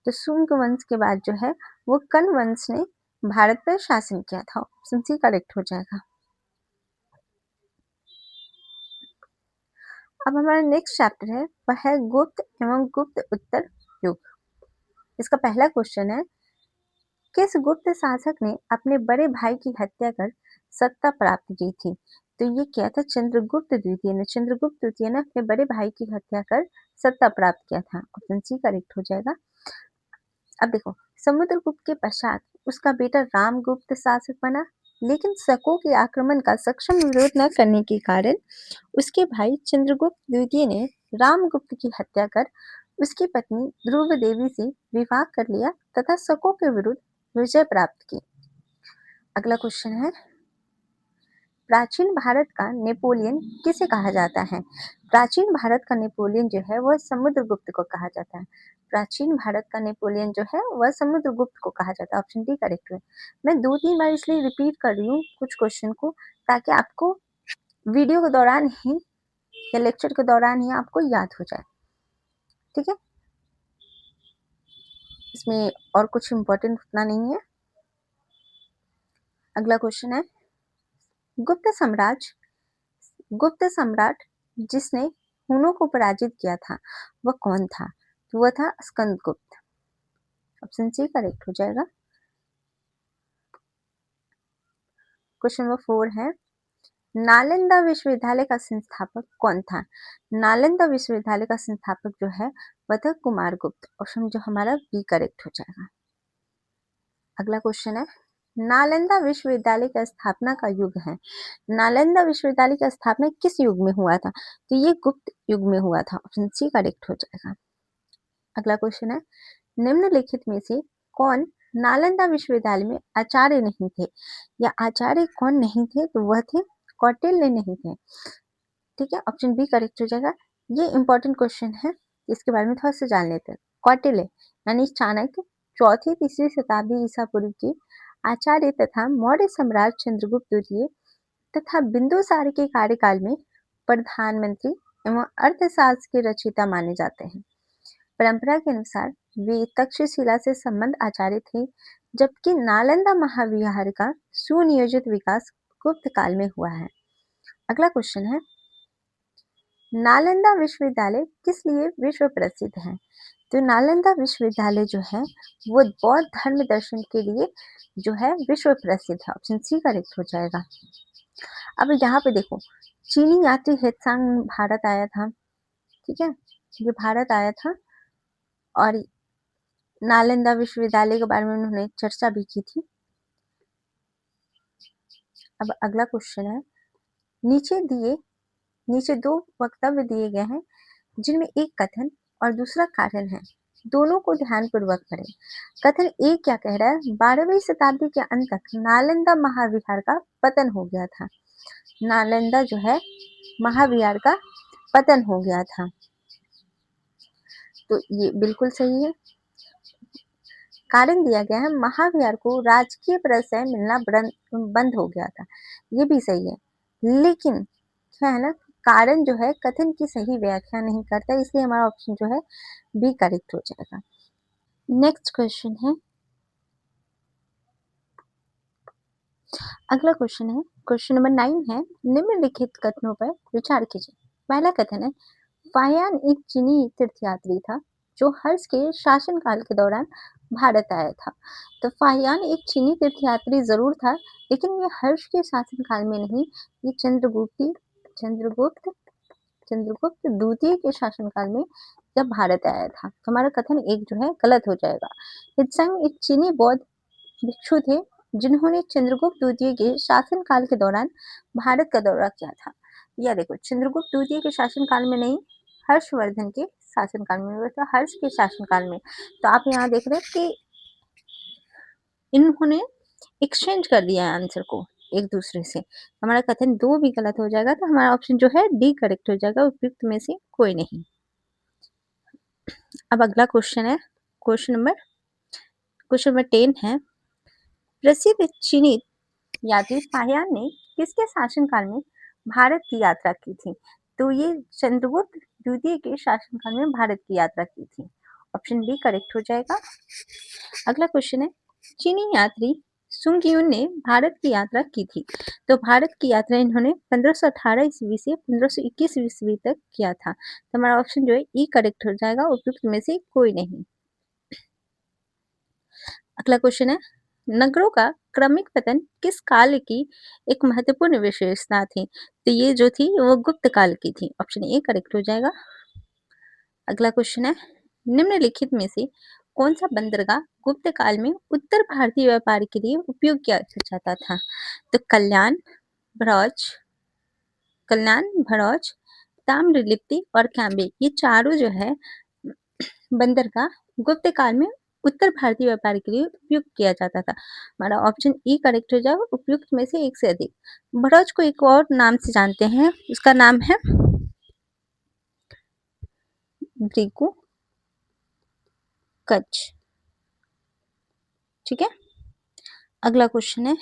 तो शुंग वंश के बाद जो है वो कण्व वंश ने भारत पर शासन किया था। ऑप्शन सी करेक्ट हो जाएगा। अब हमारा नेक्स्ट चैप्टर है वह है गुप्त एवं गुप्त उत्तर युग। इसका पहला क्वेश्चन है, किस गुप्त शासक ने अपने बड़े भाई की हत्या कर सत्ता प्राप्त की थी? तो ये क्या था? चंद्रगुप्त द्वितीय ने। चंद्रगुप्त द्वितीय ने अपने बड़े भाई की हत्या कर सत्ता प्राप्त किया था। ऑप्शन सी करेक्ट हो जाएगा। अब देखो, समुद्रगुप्त के पश्चात उसका बेटा रामगुप्त शासक बना, लेकिन शकों के आक्रमण का सक्षम विरोध न करने के कारण उसके भाई चंद्रगुप्त द्वितीय ने रामगुप्त की हत्या कर उसकी पत्नी ध्रुव देवी से विवाह कर लिया तथा शकों के विरुद्ध विजय प्राप्त की। अगला क्वेश्चन है, प्राचीन भारत का नेपोलियन किसे कहा जाता है? प्राचीन भारत का नेपोलियन जो है वह समुद्रगुप्त को कहा जाता है। प्राचीन भारत का नेपोलियन जो है वह समुद्रगुप्त को कहा जाता है। ऑप्शन डी करेक्ट है। मैं 2-3 बार इसलिए रिपीट कर रही हूँ कुछ क्वेश्चन को, ताकि आपको वीडियो के दौरान ही या लेक्चर के दौरान ही आपको याद हो जाए। ठीक है, इसमें और कुछ इम्पोर्टेंट उतना नहीं है। अगला क्वेश्चन है, गुप्त सम्राट जिसने हुनों को पराजित किया था वह कौन था? तो वह था स्कंदगुप्त। ऑप्शन सी करेक्ट हो जाएगा। क्वेश्चन नंबर 4 है, नालंदा विश्वविद्यालय का संस्थापक कौन था? नालंदा विश्वविद्यालय का संस्थापक जो है वह था कुमारगुप्त। ऑप्शन जो हमारा बी करेक्ट हो जाएगा। अगला क्वेश्चन है, नालंदा विश्वविद्यालय का स्थापना का युग है। नालंदा विश्वविद्यालय का स्थापना किस युग में हुआ था? तो ये गुप्त युग में हुआ था। ऑप्शन सी करेक्ट हो जाएगा। अगला क्वेश्चन है, निम्नलिखित में से कौन नालंदा विश्वविद्यालय में आचार्य नहीं थे? या आचार्य कौन नहीं थे? तो वह थे कौटिल्य नहीं थे। ठीक है, ऑप्शन बी करेक्ट हो जाएगा। ये इंपॉर्टेंट क्वेश्चन है, इसके बारे में थोड़ा सा जान लेते हैं। कौटिल्य यानी चाणक्य 4वीं-3वीं शताब्दी ईसा पूर्व के आचार्य तथा मौर्य सम्राट चंद्रगुप्त द्वितीय तथा बिंदुसार के कार्यकाल में प्रधानमंत्री एवं अर्थशास्त्र के रचयिता माने जाते हैं। परंपरा के अनुसार वे तक्षशिला से संबंध आचार्य थे, जबकि नालंदा महाविहार का सुनियोजित विकास गुप्त काल में हुआ है। अगला क्वेश्चन है, नालंदा विश्वविद्यालय किस लिए विश्व प्रसिद्ध है? तो नालंदा विश्वविद्यालय जो है वो बौद्ध धर्म दर्शन के लिए जो है विश्व प्रसिद्ध है। ऑप्शन सी करेक्ट हो जाएगा। अब यहाँ पे देखो, चीनी यात्री हेत्सांग भारत आया था। ठीक है, ये भारत आया था और नालंदा विश्वविद्यालय के बारे में उन्होंने चर्चा भी की थी। अब अगला क्वेश्चन है, नीचे 2 वक्तव्य दिए गए हैं जिनमें एक कथन और दूसरा कारण है, दोनों को ध्यानपूर्वक पढ़ें। कथन ए क्या कह रहा है? 12वीं शताब्दी के अंत तक नालंदा महाविहार का पतन हो गया था। नालंदा जो है महाविहार का पतन हो गया था, तो ये बिल्कुल सही है। कारण दिया गया है, महाविहार को राजकीय प्रशय मिलना बंद हो गया था। ये भी सही है, लेकिन क्या है ना, कारण जो है कथन की सही व्याख्या नहीं करता, इसलिए हमारा ऑप्शन जो है बी करेक्ट हो जाएगा। नेक्स्ट क्वेश्चन है, अगला क्वेश्चन है, क्वेश्चन नंबर 9 है, निम्नलिखित कथनों पर विचार कीजिए। पहला कथन है, फाहियान एक चीनी तीर्थयात्री था जो हर्ष के शासनकाल के दौरान भारत आया था। तो फाहियान एक चीनी तीर्थयात्री जरूर था, लेकिन ये हर्ष के शासनकाल में नहीं, ये चंद्रगुप्त चंद्रगुप्त द्वितीय के शासनकाल में जब भारत आया था। तो हमारा कथन एक जो है गलत हो जाएगा। हित्संग एक चीनी बौद्ध भिक्षु थे जिन्होंने चंद्रगुप्त द्वितीय के शासनकाल के दौरान भारत का दौरा किया था। या देखो, चंद्रगुप्त द्वितीय के शासनकाल में नहीं, हर्षवर्धन के शासनकाल में, तो हर्ष के शासनकाल में। तो आप यहाँ देख रहे हैं कि इन्होंने एक्सचेंज कर दिया है आंसर को एक दूसरे से। हमारा कथन दो भी गलत हो जाएगा, तो हमारा ऑप्शन जो है डी करेक्ट हो जाएगा, उपयुक्त में से कोई नहीं। अब अगला क्वेश्चन है, क्वेश्चन नंबर 10 है, प्रसिद्ध चीनी यात्री फाहियान ने किसके शासनकाल में भारत की यात्रा की थी? तो ये चंद्रगुप्त द्वितीय के शासनकाल में भारत की यात्रा की थी। ऑप्शन बी करेक्ट हो जाएगा। अगला क्वेश्चन है, चीनी यात्री सुंगयुन ने भारत की यात्रा की थी। तो भारत की यात्रा इन्होंने 1518 ईस्वी से 1521 ईस्वी तक किया था। तो हमारा ऑप्शन जो है ई करेक्ट हो जाएगा, उपयुक्त में से कोई नहीं। अगला क्वेश्चन है, नगरों का क्रमिक पतन किस काल की एक महत्वपूर्ण विशेषता थी? तो ये जो थी वो गुप्त काल की थी। ऑप्शन ए करेक्ट हो जाएगा। अगला क्वेश्चन है, निम्नलिखित में से कौन सा बंदरगाह गुप्त काल में उत्तर भारतीय व्यापार के लिए उपयोग किया जाता था? तो कल्याण, भरौच, ताम्रलिप्ति और कैम्बे, ये चारों जो है बंदरगाह गुप्त काल में उत्तर भारतीय व्यापार के लिए उपयोग किया जाता था। हमारा ऑप्शन ई करेक्ट हो जाएगा, उपयुक्त में से एक से अधिक। भरौच को एक और नाम से जानते हैं, उसका नाम है ब्रिगु कच्छ। ठीक है, अगला क्वेश्चन है,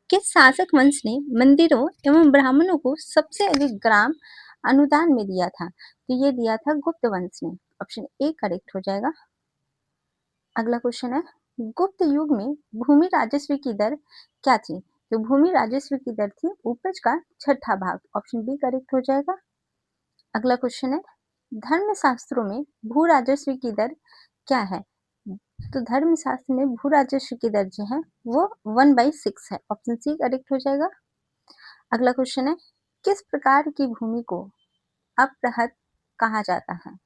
किस शासक वंश ने मंदिरों एवं ब्राह्मणों को सबसे अधिक ग्राम अनुदान में दिया था? तो ये दिया था गुप्त वंश ने। ऑप्शन ए करेक्ट हो जाएगा। अगला क्वेश्चन है, गुप्त युग में भूमि राजस्व की दर क्या थी? तो भूमि राजस्व की दर थी उपज का छठा भाग। ऑप्शन बी करेक्ट हो जाएगा। अगला क्वेश्चन है, धर्म शास्त्रों में भू राजस्व की दर क्या है? तो धर्म शास्त्र में भू राजस्व की दर जो है वो 1/6 है। ऑप्शन सी करेक्ट हो जाएगा। अगला क्वेश्चन है, किस प्रकार की भूमि को अपरहत कहा जाता है?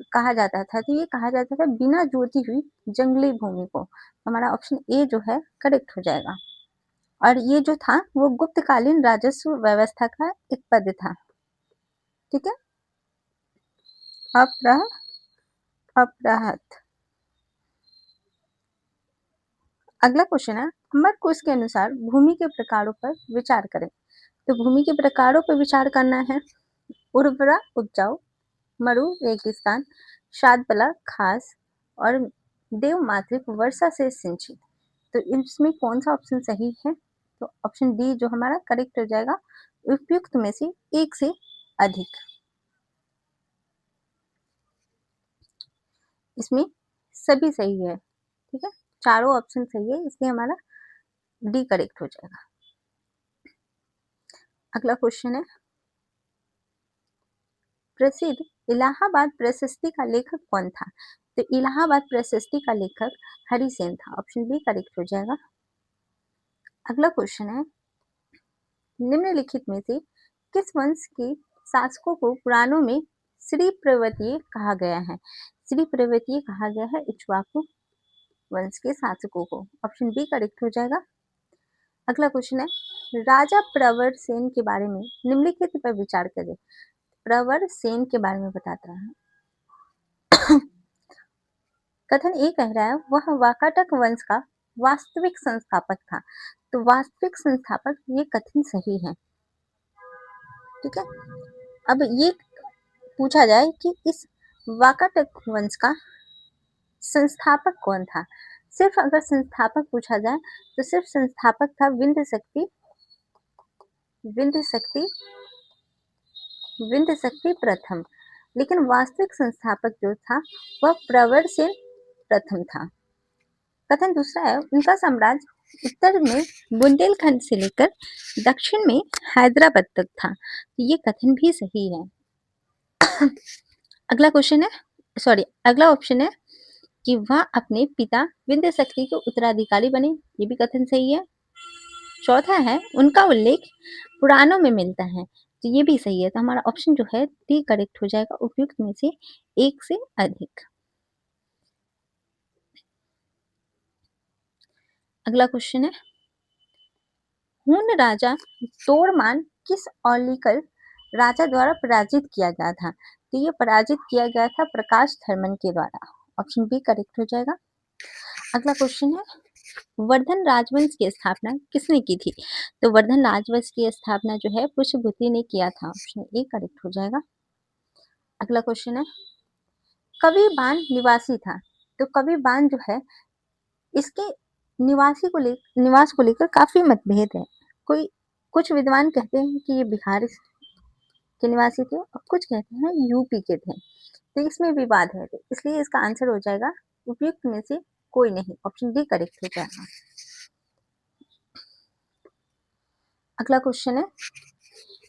कहा जाता था, तो ये कहा जाता था बिना जोती हुई जंगली भूमि को। हमारा ऑप्शन ए जो है करेक्ट हो जाएगा। और ये जो था वो गुप्तकालीन राजस्व व्यवस्था का एक पद था। ठीक है, अपरहत। अगला क्वेश्चन है, अमरकोश के अनुसार भूमि के प्रकारों पर विचार करें। तो भूमि के प्रकारों पर विचार करना है, उर्वरा उपजाऊ, मरु रेगिस्तान, शादबला खास और देवमातृक वर्षा से सिंचित। तो इसमें कौन सा ऑप्शन सही है? तो ऑप्शन डी जो हमारा करेक्ट हो जाएगा, उपयुक्त में से एक से अधिक। इसमें सभी सही है। ठीक है, चारों ऑप्शन सही है, इसलिए हमारा डी करेक्ट हो जाएगा। अगला क्वेश्चन है, प्रसिद्ध इलाहाबाद प्रशस्ति का लेखक कौन था? तो इलाहाबाद प्रशस्ति का लेखक हरिसेन था। ऑप्शन बी करेक्ट हो जाएगा। अगला क्वेश्चन है, निम्नलिखित में से किस वंश के शासकों को पुराणों में श्री पर्वतीय कहा गया है? श्री पर्वतीय कहा गया है इक्ष्वाकु वंश के शासकों को। ऑप्शन बी करेक्ट हो जाएगा। अगला क्वेश्चन है, राजा प्रवर सेन के बारे में निम्नलिखित पर विचार करें। प्रवर सेन के बारे में बताता है। कथन ए कह रहा है, वह वाकाटक वंश का वास्तविक संस्थापक था। तो वास्तविक संस्थापक, ये कथन सही है। ठीक है, अब ये पूछा जाए कि इस वाकाटक वंश का संस्थापक कौन था? सिर्फ अगर संस्थापक पूछा जाए तो सिर्फ संस्थापक था विंध्य शक्ति प्रथम, लेकिन वास्तविक संस्थापक जो था वह प्रवर सेन प्रथम था। कथन दूसरा है, उनका साम्राज्य उत्तर में बुंदेलखंड से लेकर दक्षिण में हैदराबाद तक था। तो ये कथन भी सही है। अगला ऑप्शन है कि वह अपने पिता विंध्य शक्ति के उत्तराधिकारी बने। ये भी कथन सही है। चौथा है, उनका उल्लेख पुराणों में मिलता है। तो ये भी सही है। तो हमारा ऑप्शन जो है डी करेक्ट हो जाएगा, उपयुक्त में से एक से अधिक। अगला क्वेश्चन है, हून राजा तोड़मान किस औलिकर राजा द्वारा पराजित किया गया था? तो ये पराजित किया गया था प्रकाश धर्मन के द्वारा। ऑप्शन बी करेक्ट हो जाएगा। अगला क्वेश्चन है, वर्धन राजवंश की स्थापना किसने की थी? तो वर्धन राजवंश की स्थापना जो है पुष्यभूति ने किया था। ऑप्शन ए करेक्ट हो जाएगा। अगला क्वेश्चन है, कवि बान निवासी था। तो कवि बान जो है इसके निवास को लेकर काफी मतभेद है। कुछ विद्वान कहते हैं कि ये बिहार के निवासी थे और कुछ कहते हैं यूपी के थे। तो इसमें विवाद है, तो इसलिए इसका आंसर हो जाएगा उपयुक्त में से कोई नहीं। ऑप्शन डी करेक्ट हो जाएगा। अगला क्वेश्चन है,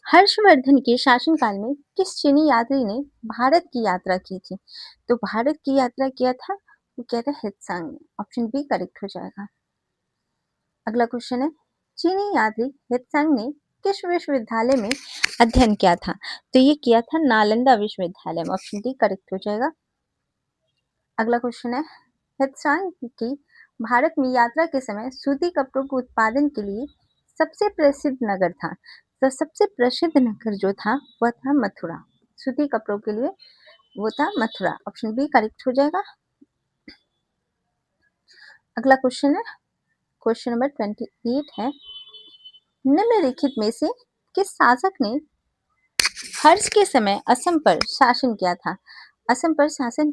हर्षवर्धन के शासनकाल में किस चीनी यात्री ने भारत की यात्रा की थी? तो भारत की यात्रा किया था वो कहते हैं हित्सांग ने। ऑप्शन बी करेक्ट हो जाएगा। अगला क्वेश्चन है, चीनी यात्री हित्सांग ने किस विश्वविद्यालय में अध्ययन किया था? तो ये किया था नालंदा विश्वविद्यालय में। ऑप्शन डी करेक्ट हो जाएगा। अगला क्वेश्चन है, हित्सांग की भारत में यात्रा के समय सूती कपड़ों के उत्पादन के लिए सबसे प्रसिद्ध नगर था। तो सबसे प्रसिद्ध नगर जो था वह था मथुरा। सूती कपड़ों के लिए वो था मथुरा। ऑप्शन बी करेक्ट हो जाएगा। अगला क्वेश्चन है, क्वेश्चन नंबर 28 है, निम्नलिखित में से किस शासक ने हर्ष के समय असम पर शासन किया था? असम पर शासन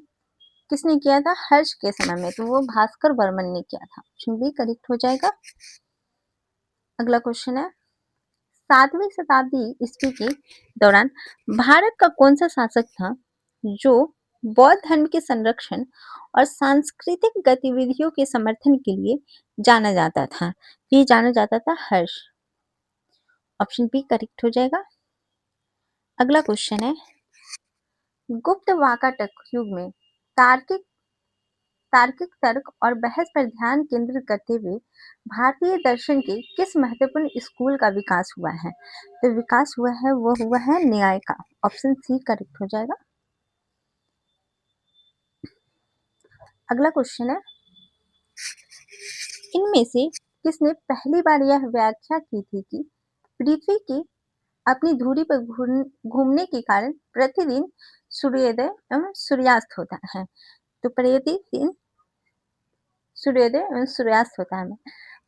किसने किया था हर्ष के समय में? तो वो भास्कर वर्मन ने किया था। ऑप्शन बी करेक्ट हो जाएगा। अगला क्वेश्चन है, 7वीं शताब्दी ईस्वी के दौरान भारत का कौन सा शासक था जो बौद्ध धर्म के संरक्षण और सांस्कृतिक गतिविधियों के समर्थन के लिए जाना जाता था? ये जाना जाता था हर्ष। ऑप्शन बी करेक्ट हो जाएगा। अगला क्वेश्चन है, गुप्त वाकाटक युग में तार्किक तार्किक तर्क और बहस पर ध्यान केंद्रित करते हुए भारतीय दर्शन के किस महत्वपूर्ण स्कूल का विकास हुआ है? तो विकास हुआ है वो हुआ है न्याय का। ऑप्शन सी करेक्ट हो जाएगा। अगला क्वेश्चन है, इनमें से किसने पहली बार यह व्याख्या की थी कि पृथ्वी की अपनी धुरी पर घूमने के कारण प्रतिदिन सूर्योदय एवं सूर्यास्त होता है? तो प्रतिदिन सूर्योदय एवं सूर्यास्त होता है,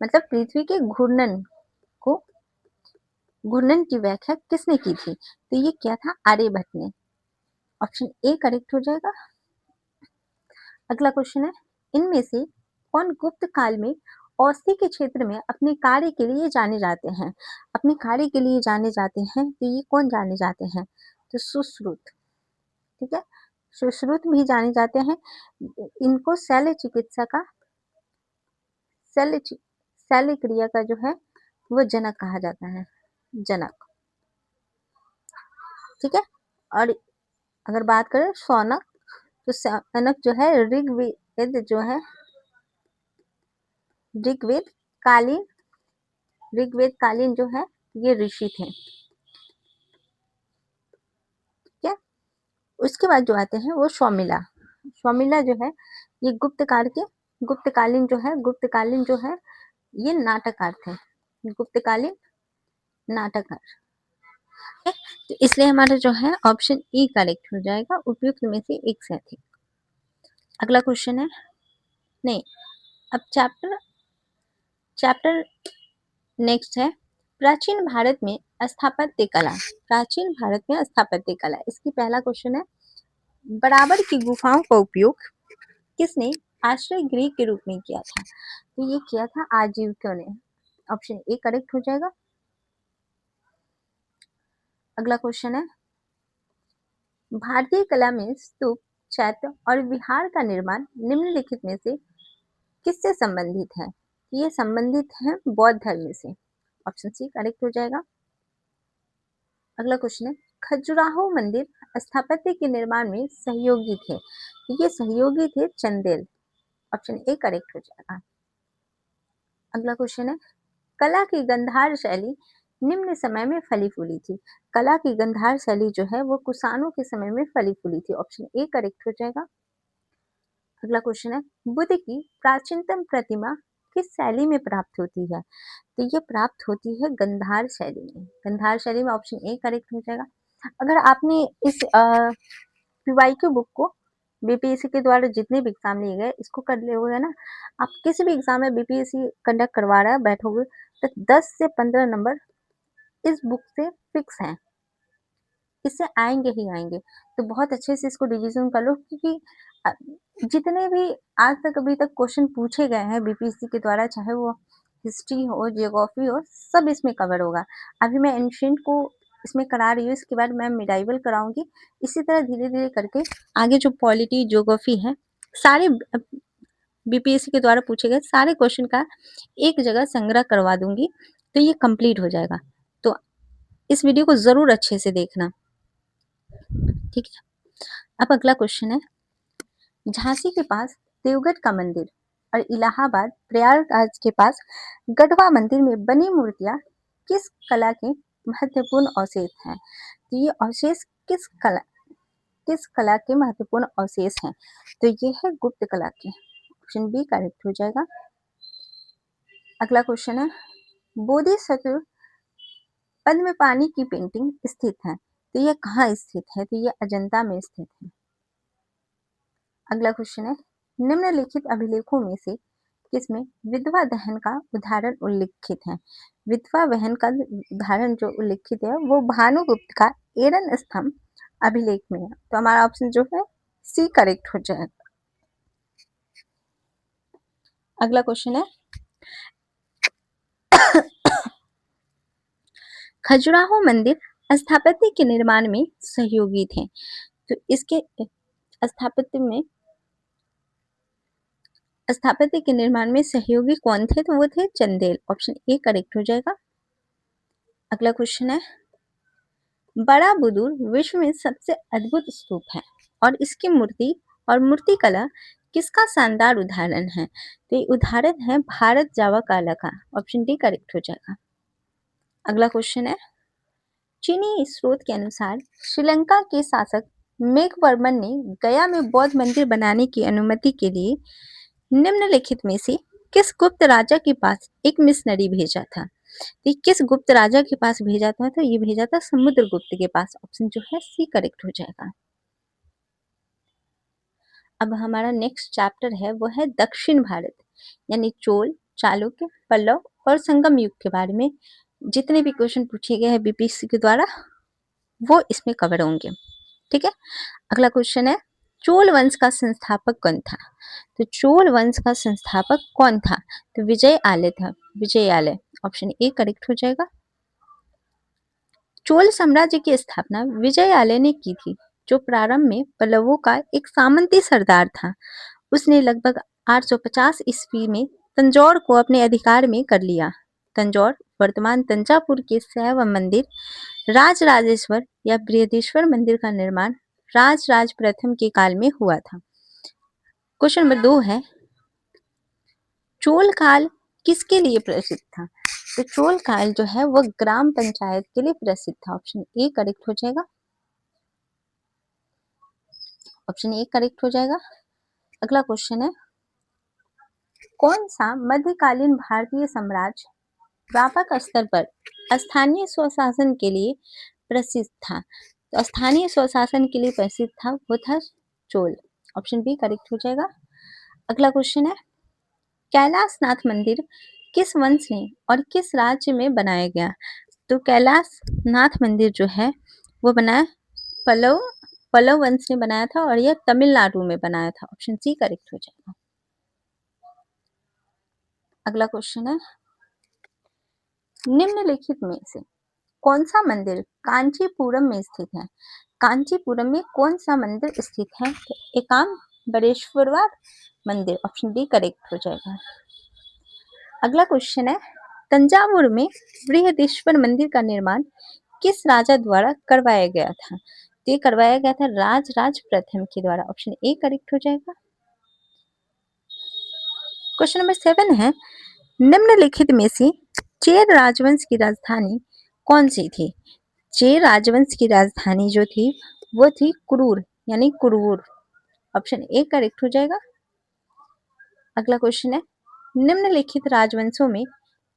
मतलब पृथ्वी के घूर्णन की व्याख्या किसने की थी? तो ये क्या था आर्यभट्ट ने। ऑप्शन ए करेक्ट हो जाएगा। अगला क्वेश्चन है, इनमें से कौन गुप्त काल में औषधि के क्षेत्र में अपने कार्य के लिए जाने जाते हैं? अपने कार्य के लिए जाने जाते हैं, तो ये कौन जाने जाते हैं? तो सुश्रुत। ठीक है, सुश्रुत भी जाने जाते हैं। इनको शल्य क्रिया का जो है वो जनक कहा जाता है, जनक। ठीक है, और अगर बात करें शौनक, तो शौनक जो है ऋग्वेद कालीन जो है ये ऋषि थे। ठीक है, उसके बाद जो आते हैं वो शौमिला जो है ये गुप्तकालीन जो है ये नाटककार थे, गुप्तकालीन नाटककार। तो इसलिए हमारा जो है ऑप्शन ई करेक्ट हो जाएगा, उपयुक्त में से एक से अधिक। अगला क्वेश्चन है, नहीं, अब चैप्टर नेक्स्ट है, प्राचीन भारत में स्थापत्य कला। इसकी पहला क्वेश्चन है, बराबर की गुफाओं का उपयोग किसने आश्रय गृह के रूप में किया था? तो ये किया था आजीविकों ने। ऑप्शन ए करेक्ट हो जाएगा। अगला क्वेश्चन है, भारतीय कला में स्तूप, चैत्य और विहार का निर्माण निम्नलिखित में से किससे संबंधित है? ये संबंधित है बौद्ध धर्म से। ऑप्शन सी करेक्ट हो जाएगा। अगला क्वेश्चन है, खजुराहो मंदिर स्थापत्य के निर्माण में सहयोगी थे। ये सहयोगी थे चंदेल। ऑप्शन ए करेक्ट हो जाएगा। अगला क्वेश्चन है, कला की गंधार शैली निम्न समय में फली फूली थी। कला की गंधार शैली जो है वो कुषाणों के समय में फली फूली थी। ऑप्शन ए करेक्ट हो जाएगा। अगला क्वेश्चन है, बुद्ध की प्राचीनतम प्रतिमा किस शैली में प्राप्त होती है? तो ये प्राप्त होती है गंधार शैली में। गंधार शैली में ऑप्शन ए करेक्ट हो जाएगा। अगर आपने इस पीवाईक्यू बुक को बीपीएससी के द्वारा जितने भी एग्जाम लिए गए इसको कर लिए हुए ना, आप किसी भी एग्जाम में बीपीएससी कंडक्ट करवा रहा है बैठोगे तो 10 से 15 नंबर इस बुक से फिक्स हैं, इससे आएंगे ही आएंगे। तो बहुत अच्छे से इसको रिवीजन कर लो, क्योंकि जितने भी आज तक अभी तक क्वेश्चन पूछे गए हैं बीपीएससी के द्वारा, चाहे वो हिस्ट्री हो, जियोग्राफी हो, सब इसमें कवर होगा। अभी मैं एंशिएंट को इसमें करा रही हूँ, इसके बाद मैं मिडाइवल कराऊंगी। इसी तरह धीरे धीरे करके आगे जो पॉलिटी, ज्योग्राफी है, सारे बीपीएससी के द्वारा पूछे गए सारे क्वेश्चन का एक जगह संग्रह करवा दूंगी, तो ये कंप्लीट हो जाएगा। तो इस वीडियो को जरूर अच्छे से देखना, ठीक है। अब अगला क्वेश्चन है, झांसी के पास देवगढ़ का मंदिर और इलाहाबाद प्रयागराज के पास गढ़वा मंदिर में बनी मूर्तियां किस कला के महत्वपूर्ण अवशेष हैं? तो ये अवशेष किस कला के महत्वपूर्ण अवशेष हैं? तो ये है गुप्त कला के। ऑप्शन बी करेक्ट हो जाएगा। अगला क्वेश्चन है, बोधिसत्व पद्म में पानी की पेंटिंग स्थित है, तो ये कहाँ स्थित है? तो ये अजंता में स्थित है। अगला क्वेश्चन है, निम्नलिखित अभिलेखों में से किसमें विधवा दहन का उदाहरण उल्लिखित है? विधवा दहन का उदाहरण जो उल्लिखित है वो भानुगुप्त का एरन स्तंभ अभिलेख में है। तो हमारा ऑप्शन जो है सी करेक्ट हो जाएगा। अगला क्वेश्चन है, खजुराहो मंदिर स्थापत्य के निर्माण में सहयोगी थे। तो इसके स्थापत्य के निर्माण में सहयोगी कौन थे? तो वो थे चंदेल। ऑप्शन ए करेक्ट हो जाएगा। अगला क्वेश्चन है, बड़ा बुदुर विश्व में सबसे अद्भुत स्तूप है और इसकी मूर्ति और मूर्तिकला किसका शानदार उदाहरण है? तो ये उदाहरण है भारत जावा काला का। ऑप्शन डी करेक्ट हो जाएगा। अगला क्वेश्चन है, चीनी स्रोत के अनुसार श्रीलंका के शासक मेघवर्मन ने गया में बौद्ध मंदिर बनाने की अनुमति के लिए निम्नलिखित में से किस गुप्त राजा के पास एक मिशनरी भेजा था? तो किस गुप्त राजा के पास भेजा था? तो ये भेजा था समुद्रगुप्त के पास। ऑप्शन जो है सी करेक्ट हो जाएगा। अब हमारा नेक्स्ट चैप्टर है वो है दक्षिण भारत, यानी चोल, चालुक्य, पल्लव और संगम युग के बारे में जितने भी क्वेश्चन पूछे गए हैं बीपीएससी के द्वारा वो इसमें कवर होंगे, ठीक है। अगला क्वेश्चन है, चोल वंश का संस्थापक कौन था? तो चोल वंश का संस्थापक कौन था? तो विजय आले था। विजय आले। ऑप्शन ए करेक्ट हो जाएगा। चोल साम्राज्य की स्थापना विजय आले ने की थी, जो प्रारंभ में पल्लवों का एक सामंती सरदार था। उसने लगभग 850 ईस्वी में तंजौर को अपने अधिकार में कर लिया। तंजौर वर्तमान तंजावुर के शैव मंदिर राजराजेश्वर या बृहदेश्वर मंदिर का निर्माण राजराज प्रथम के काल में हुआ था। क्वेश्चन नंबर 2 है, चोल काल किसके लिए प्रसिद्ध था? तो चोल काल जो है वो ग्राम पंचायत के लिए प्रसिद्ध था। ऑप्शन ए करेक्ट हो जाएगा। ऑप्शन ए करेक्ट हो जाएगा। अगला क्वेश्चन है, कौन सा मध्यकालीन भारतीय साम्राज्य व्यापक स्तर पर स्थानीय स्वशासन के लिए प्रसिद्ध था? तो स्थानीय स्वशासन के लिए प्रसिद्ध था वो था चोल। ऑप्शन बी करेक्ट हो जाएगा। अगला क्वेश्चन है, कैलाश नाथ मंदिर किस वंश ने और किस राज्य में बनाया गया? तो कैलाश नाथ मंदिर जो है वो बनाया पल्लव वंश ने बनाया था और यह तमिलनाडु में बनाया था। ऑप्शन सी करेक्ट हो जाएगा। अगला क्वेश्चन है, निम्नलिखित में से कौन सा मंदिर कांचीपुरम में स्थित है? कांचीपुरम में कौन सा मंदिर स्थित है? तो एकाम बरेश्वरवार मंदिर, ऑप्शन बी करेक्ट हो जाएगा। अगला क्वेश्चन है, तंजावुर में बृहदेश्वर मंदिर का निर्माण किस राजा द्वारा करवाया गया था? तो ये करवाया गया था राज प्रथम के द्वारा, ऑप्शन ए करेक्ट हो जाएगा। क्वेश्चन नंबर 7 है, निम्नलिखित में से चेर राजवंश की राजधानी कौन सी थी? चेर राजवंश की राजधानी जो थी वो थी कुरूर यानी कुरूर, ऑप्शन ए करेक्ट हो जाएगा। अगला क्वेश्चन है, निम्नलिखित राजवंशों में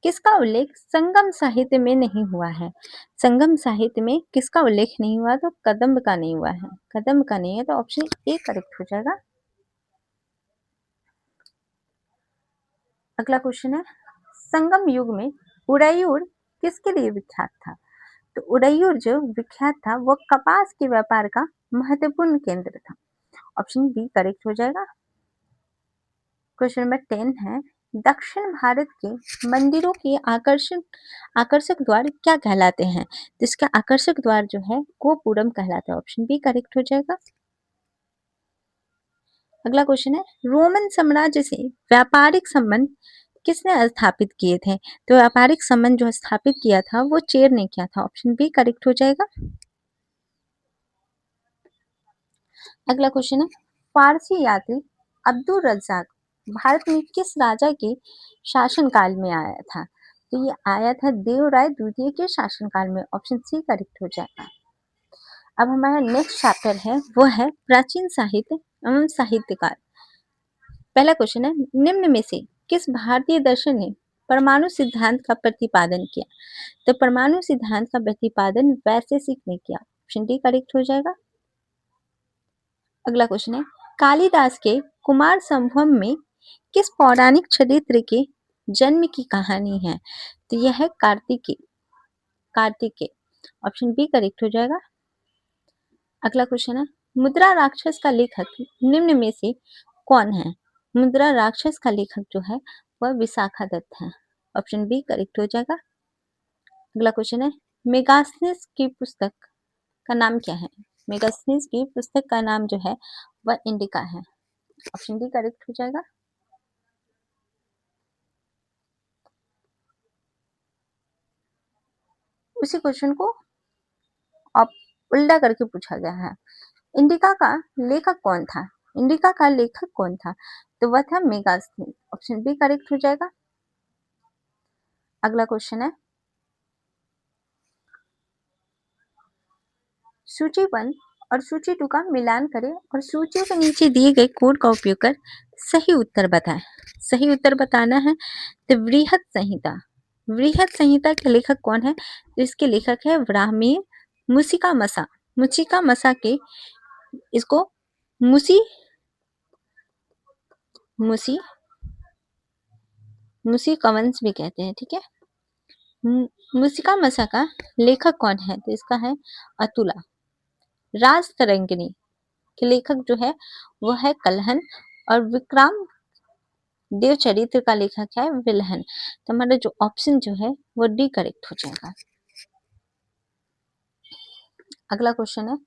किसका उल्लेख संगम साहित्य में नहीं हुआ है? संगम साहित्य में किसका उल्लेख नहीं हुआ? तो कदम्ब का नहीं हुआ है, कदम्ब का नहीं है, तो ऑप्शन ए करेक्ट हो जाएगा। अगला क्वेश्चन है, संगम युग में उदयपुर किसके लिए विख्यात था? तो उदयपुर जो विख्यात था वो कपास के व्यापार का महत्वपूर्ण केंद्र था, ऑप्शन बी करेक्ट हो जाएगा। क्वेश्चन नंबर 10 है, दक्षिण भारत के मंदिरों के आकर्षक द्वार क्या कहलाते हैं? तो इसका आकर्षक द्वार जो है गोपुरम कहलाता है, ऑप्शन बी करेक्ट हो जाएगा। अगला क्वेश्चन है, रोमन साम्राज्य से व्यापारिक संबंध किसने स्थापित किए थे? तो व्यापारिक संबंध जो स्थापित किया था वो चेर ने किया था, ऑप्शन बी करेक्ट हो जाएगा। अगला क्वेश्चन है, फारसी यात्री अब्दुल रज्जाक भारत में किस राजा के शासनकाल में आया था? तो ये आया था देवराय द्वितीय के शासनकाल में, ऑप्शन सी करेक्ट हो जाएगा। अब हमारा नेक्स्ट चैप्टर है वो है प्राचीन साहित्य एवं साहित्यकार। पहला क्वेश्चन है, निम्न में से किस भारतीय दर्शन ने परमाणु सिद्धांत का प्रतिपादन किया? तो परमाणु सिद्धांत का प्रतिपादन वैशेषिक ने किया, ऑप्शन डी करेक्ट हो जाएगा। अगला क्वेश्चन है, कालिदास के कुमार संभवम में किस पौराणिक चरित्र के जन्म की कहानी है? तो यह है कार्तिकेय, ऑप्शन बी करेक्ट हो जाएगा। अगला क्वेश्चन है, मुद्रा राक्षस का लेखक निम्न में से कौन है? मुद्रा राक्षस का लेखक जो है वह विशाखा दत्त है, ऑप्शन बी करेक्ट हो जाएगा। अगला क्वेश्चन है, मेगास्थनीज की पुस्तक का नाम क्या है? मेगास्थनीज की पुस्तक का नाम जो है वह इंडिका है, ऑप्शन डी करेक्ट हो जाएगा। उसी क्वेश्चन को अब उल्टा करके पूछा गया है, इंडिका का लेखक कौन था? इंडिका का लेखक कौन था? तो वह था मेगास्थनीज, ऑप्शन बी करेक्ट हो जाएगा। अगला क्वेश्चन है, सूची 1 और सूची 2 का मिलान करें और सूची के नीचे दिए गए कोड का उपयोग कर सही उत्तर बताएं। सही उत्तर बताना है तो वृहत संहिता के लेखक कौन है? तो इसके लेखक है ब्राह्मी मुसिका मसा के इसको मुसी मुसी मुसी कवंस भी कहते हैं, ठीक है। मुसिका मसा का लेखक कौन है? तो इसका है अतुला। राज तरंगिणी के लेखक जो है वो है कलहन और विक्रम देव चरित्र का लेखक है विल्हन। तो हमारा जो ऑप्शन जो है वो डी करेक्ट हो जाएगा। अगला क्वेश्चन है,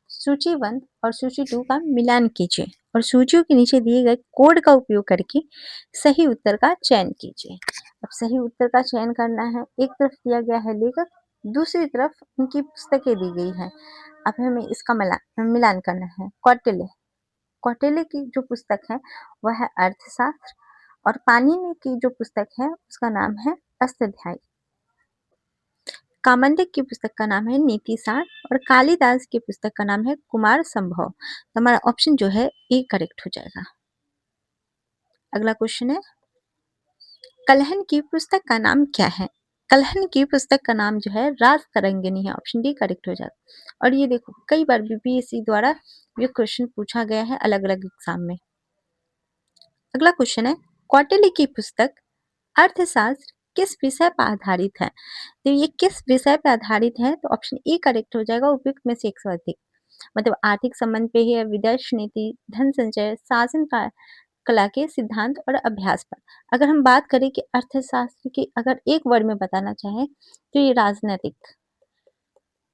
सूची 1 और सूची 2 का मिलान कीजिए और सूचियों के नीचे दिए गए कोड का उपयोग करके सही उत्तर का चयन कीजिए। अब सही उत्तर का चयन करना है, एक तरफ दिया गया है लेखक, दूसरी तरफ उनकी पुस्तकें दी गई है। अब हमें इसका मिलान करना है। कौटिल्य की जो पुस्तक है वह है अर्थशास्त्र और पाणिनि की जो पुस्तक है उसका नाम है अष्टाध्यायी। कामंडिक की पुस्तक का नाम है नीति सार और कालिदास की पुस्तक का नाम है कुमार संभव। तो हमारा ऑप्शन जो है ए करेक्ट हो जाएगा। अगला क्वेश्चन है, कलहन की पुस्तक का नाम क्या है? कलहन की पुस्तक का नाम जो है राज तरंगिणी है, ऑप्शन डी करेक्ट हो जाएगा। और ये देखो कई बार बीपीएससी द्वारा ये क्वेश्चन पूछा गया है अलग अलग एग्जाम में। अगला क्वेश्चन है, कौटिल्य की पुस्तक अर्थशास्त्र किस विषय पर आधारित है? तो ये किस विषय पर आधारित है? तो ऑप्शन ए करेक्ट हो जाएगा, उपयुक्त में से एक से अधिक। मतलब आर्थिक संबंध पे है, विदेश नीति, धन संचय, शासन का कला के सिद्धांत और अभ्यास पर। अगर हम बात करें कि अर्थशास्त्र की अगर एक वर्ड में बताना चाहे तो ये राजनीतिक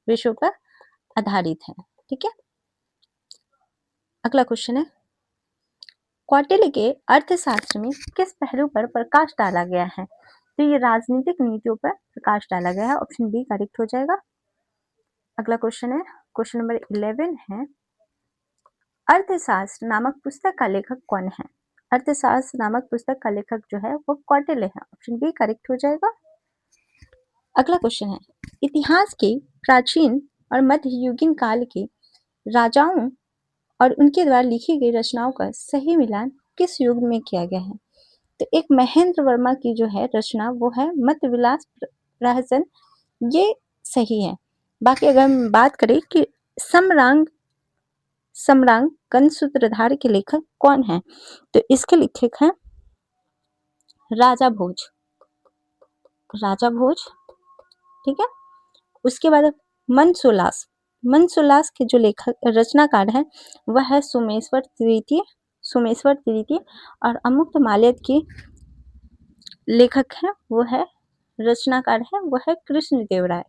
विषयों पर आधारित है, ठीक है। अगला क्वेश्चन है, कौटिल्य के अर्थशास्त्र में किस पहलू पर प्रकाश डाला गया है? तो ये राजनीतिक नीतियों पर प्रकाश डाला गया है। ऑप्शन बी करेक्ट हो जाएगा। अगला क्वेश्चन है, क्वेश्चन नंबर 11 है, अर्थशास्त्र नामक पुस्तक का लेखक कौन है? अर्थशास्त्र नामक पुस्तक का लेखक जो है वो कौटिल्य है। ऑप्शन बी करेक्ट हो जाएगा। अगला क्वेश्चन है, इतिहास के प्राचीन और मध्ययुगीन काल के राजाओं और उनके द्वारा लिखी गई रचनाओं का सही मिलान किस युग में किया गया है? तो एक महेंद्र वर्मा की जो है रचना वो है मत विलास प्रहसन, ये सही है। बाकी अगर हम बात करें कि समरांगन सूत्रधार के लेखक कौन है, तो इसके लेखक हैं राजा भोज। राजा भोज, ठीक है। उसके बाद मनसोलास के जो लेखक रचनाकार है वह है सोमेश्वर तृतीय और अमुक्त माल्यद के लेखक है वो है रचनाकार है वो है कृष्ण देव राय।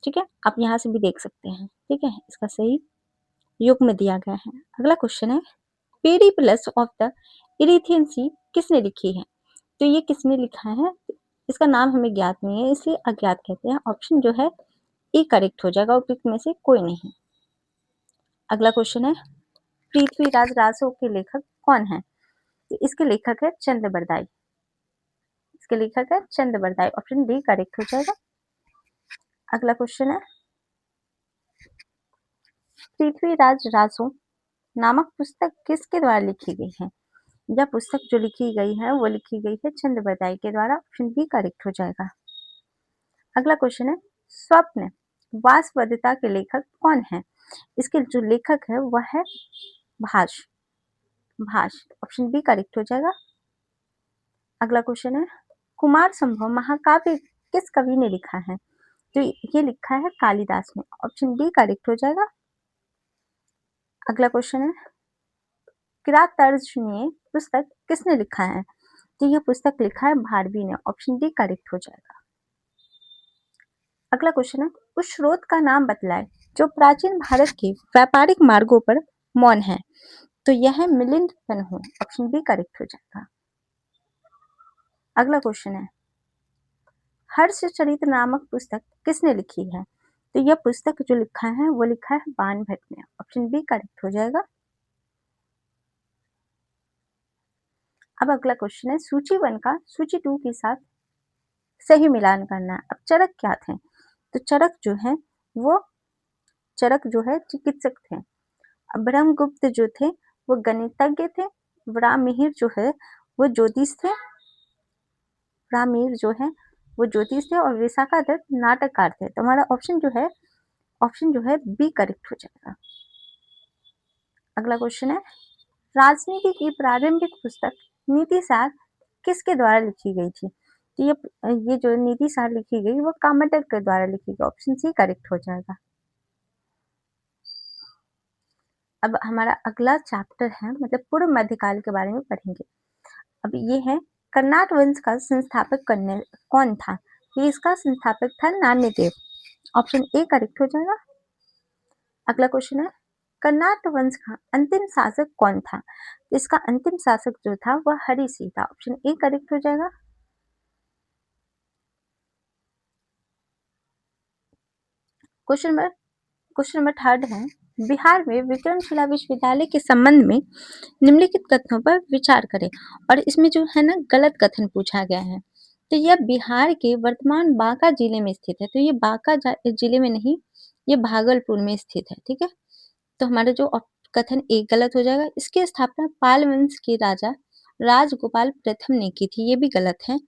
ठीक है, आप यहाँ से भी देख सकते हैं। ठीक है, इसका सही युग में दिया गया है। अगला क्वेश्चन है, पेरिप्लस ऑफ द इरिथियन सी किसने लिखी है? तो ये किसने लिखा है, इसका नाम हमें ज्ञात नहीं है इसलिए अज्ञात कहते हैं। ऑप्शन जो है ए करेक्ट हो जाएगा, उपयुक्त में से कोई नहीं। अगला क्वेश्चन है, पृथ्वीराज रासो के लेखक कौन है? तो इसके लेखक है चंद बरदाई। इसके लेखक है चंद बरदाई। ऑप्शन बी करेक्ट हो जाएगा। अगला क्वेश्चन है, पृथ्वीराज रासो नामक पुस्तक किसके द्वारा लिखी गई है? यह पुस्तक जो लिखी गई है वो लिखी गई है चंद बरदाई के द्वारा। ऑप्शन बी करेक्ट हो जाएगा। अगला क्वेश्चन है, स्वप्न वासवदत्ता के लेखक कौन है? इसके जो लेखक है वह है भाष। ऑप्शन बी करेक्ट हो जाएगा। अगला क्वेश्चन है, कुमार संभव महाकाव्य किस कवि ने लिखा है? तो ये लिखा है कालिदास ने। ऑप्शन बी करेक्ट हो जाएगा। अगला क्वेश्चन है, किरातार्जुनीय पुस्तक किसने लिखा है? तो यह पुस्तक लिखा है भारवी ने। ऑप्शन डी करेक्ट हो जाएगा। अगला क्वेश्चन है, उस स्रोत का नाम बतलाए जो प्राचीन भारत के व्यापारिक मार्गों पर मौन है। तो यह है मिलिंद तन्हू। ऑप्शन बी करेक्ट हो जाएगा। अगला क्वेश्चन है, हर्षचरित नामक पुस्तक किसने लिखी है? तो यह पुस्तक जो लिखा है वो लिखा है बाण भट्ट ने। ऑप्शन बी करेक्ट हो जाएगा। अब अगला क्वेश्चन है, सूची 1 का सूची 2 के साथ सही मिलान करना है। अब चरक क्या थे? तो चरक जो है चिकित्सक थे। ब्रह्मगुप्त जो थे वो गणितज्ञ थे। वरामिहिर जो है वो ज्योतिष थे। और विशाखादत्त नाटककार थे। तो हमारा ऑप्शन जो है बी करेक्ट हो जाएगा। अगला क्वेश्चन है, राजनीति की प्रारंभिक पुस्तक नीति सार किसके द्वारा लिखी गई थी? तो ये जो नीति सार लिखी गई वो कामटक के द्वारा लिखी गई। ऑप्शन सी करेक्ट हो जाएगा। अब हमारा अगला चैप्टर है, मतलब पूर्व मध्यकाल के बारे में पढ़ेंगे। अब ये है, कर्नाट वंश का संस्थापक कौन था? ये इसका संस्थापक था नान्यदेव। ऑप्शन ए करेक्ट हो जाएगा। अगला क्वेश्चन है, कर्नाट वंश का अंतिम शासक कौन था? इसका अंतिम शासक जो था वह हरि सिंह था। ऑप्शन ए करेक्ट हो जाएगा। क्वेश्चन नंबर 3 है, बिहार में विक्रमशिला विश्वविद्यालय के संबंध में निम्नलिखित कथनों पर विचार करें। और इसमें जो है ना गलत कथन पूछा गया है। तो यह बिहार के वर्तमान बांका जिले में स्थित है। तो ये बांका जिले में नहीं, ये भागलपुर में स्थित है। ठीक है, तो हमारा जो कथन एक गलत हो जाएगा। इसकी स्थापना पाल वंश के राजा राजगोपाल प्रथम ने की थी, ये भी गलत है।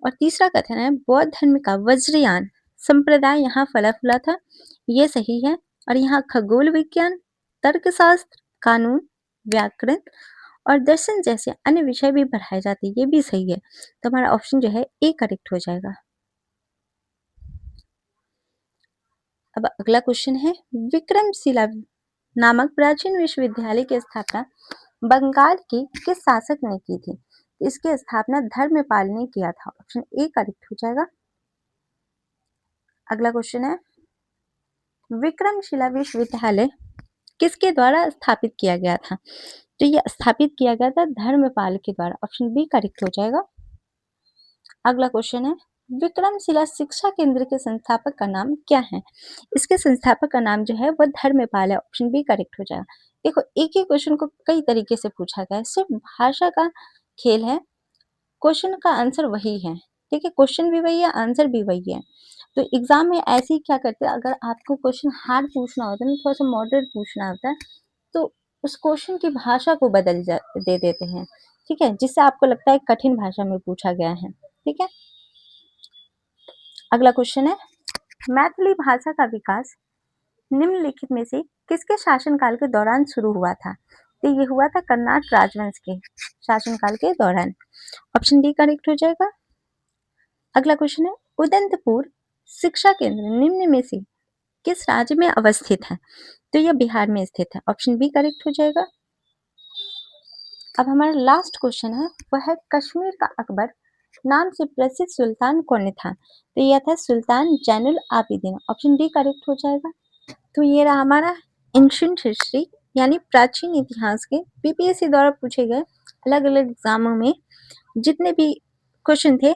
और तीसरा कथन है, बौद्ध धर्म का वज्रयान संप्रदाय यहाँ फला फूला था, ये सही है। और यहाँ खगोल विज्ञान, तर्कशास्त्र, कानून, व्याकरण और दर्शन जैसे अन्य विषय भी पढ़ाए जाते हैं, ये भी सही है। तो हमारा ऑप्शन जो है ए करेक्ट हो जाएगा। अब अगला क्वेश्चन है, विक्रमशिला नामक प्राचीन विश्वविद्यालय की स्थापना बंगाल के किस शासक ने की थी? इसकी स्थापना धर्मपाल ने किया था। ऑप्शन ए करेक्ट हो जाएगा। अगला क्वेश्चन है, विक्रमशिला विश्वविद्यालय किसके द्वारा स्थापित किया गया था? तो ये स्थापित किया गया था धर्मपाल के द्वारा। ऑप्शन बी करेक्ट हो जाएगा। अगला क्वेश्चन है, विक्रमशिला शिक्षा केंद्र के संस्थापक का नाम क्या है? इसके संस्थापक का नाम जो है वो धर्मपाल है। ऑप्शन बी करेक्ट हो जाएगा। देखो, एक ही क्वेश्चन को कई तरीके से पूछा गया है, सिर्फ भाषा का खेल है, क्वेश्चन का आंसर वही है। ठीक है, क्वेश्चन भी वही है, आंसर भी वही है। तो एग्जाम में ऐसे ही क्या करते हैं, अगर आपको क्वेश्चन हार्ड पूछना होता है ना, थोड़ा सा मॉडरेट पूछना होता है, तो उस क्वेश्चन की भाषा को दे देते हैं। ठीक है, जिससे आपको लगता है कठिन भाषा में पूछा गया है। ठीक है, अगला क्वेश्चन है, मैथिली भाषा का विकास निम्नलिखित में से किसके शासनकाल के दौरान शुरू हुआ था? तो ये हुआ था कर्नाट राजवंश के शासनकाल के दौरान। ऑप्शन डी करेक्ट हो जाएगा। अगला क्वेश्चन है, उदंतपुर शिक्षा केंद्र निम्न में से किस राज्य में अवस्थित है? तो यह बिहार में स्थित है। ऑप्शन बी करेक्ट हो जाएगा। अब हमारा लास्ट क्वेश्चन है, वह है कश्मीर का अकबर नाम से प्रसिद्ध सुल्तान कौन था? तो यह था Sultan Zainul Abidin. Option D correct हो जाएगा। तो ये रहा हमारा एंशिएंट हिस्ट्री यानी प्राचीन इतिहास के बीपीएससी द्वारा पूछे गए अलग अलग एग्जामों में जितने भी क्वेश्चन थे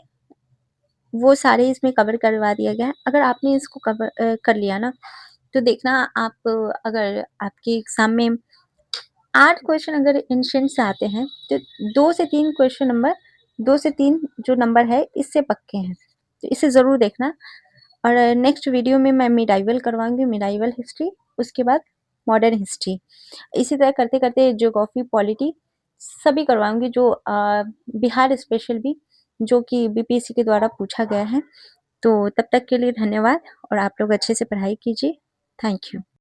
वो सारे इसमें कवर करवा दिया गया है। अगर आपने इसको कवर कर लिया ना, तो देखना आप, अगर आपके एग्जाम में 8 क्वेश्चन अगर एंशिएंट से आते हैं तो 2 से 3 क्वेश्चन नंबर, 2 से 3 जो नंबर है इससे पक्के हैं। तो इसे ज़रूर देखना। और नेक्स्ट वीडियो में मैं मिडाइवल करवाऊंगी, मिडाइवल हिस्ट्री, उसके बाद मॉडर्न हिस्ट्री, इसी तरह करते करते ज्योग्राफी, पॉलिटी सभी करवाऊंगी, जो बिहार स्पेशल भी, जो कि बीपीएससी के द्वारा पूछा गया है। तो तब तक के लिए धन्यवाद और आप लोग अच्छे से पढ़ाई कीजिए। Thank you.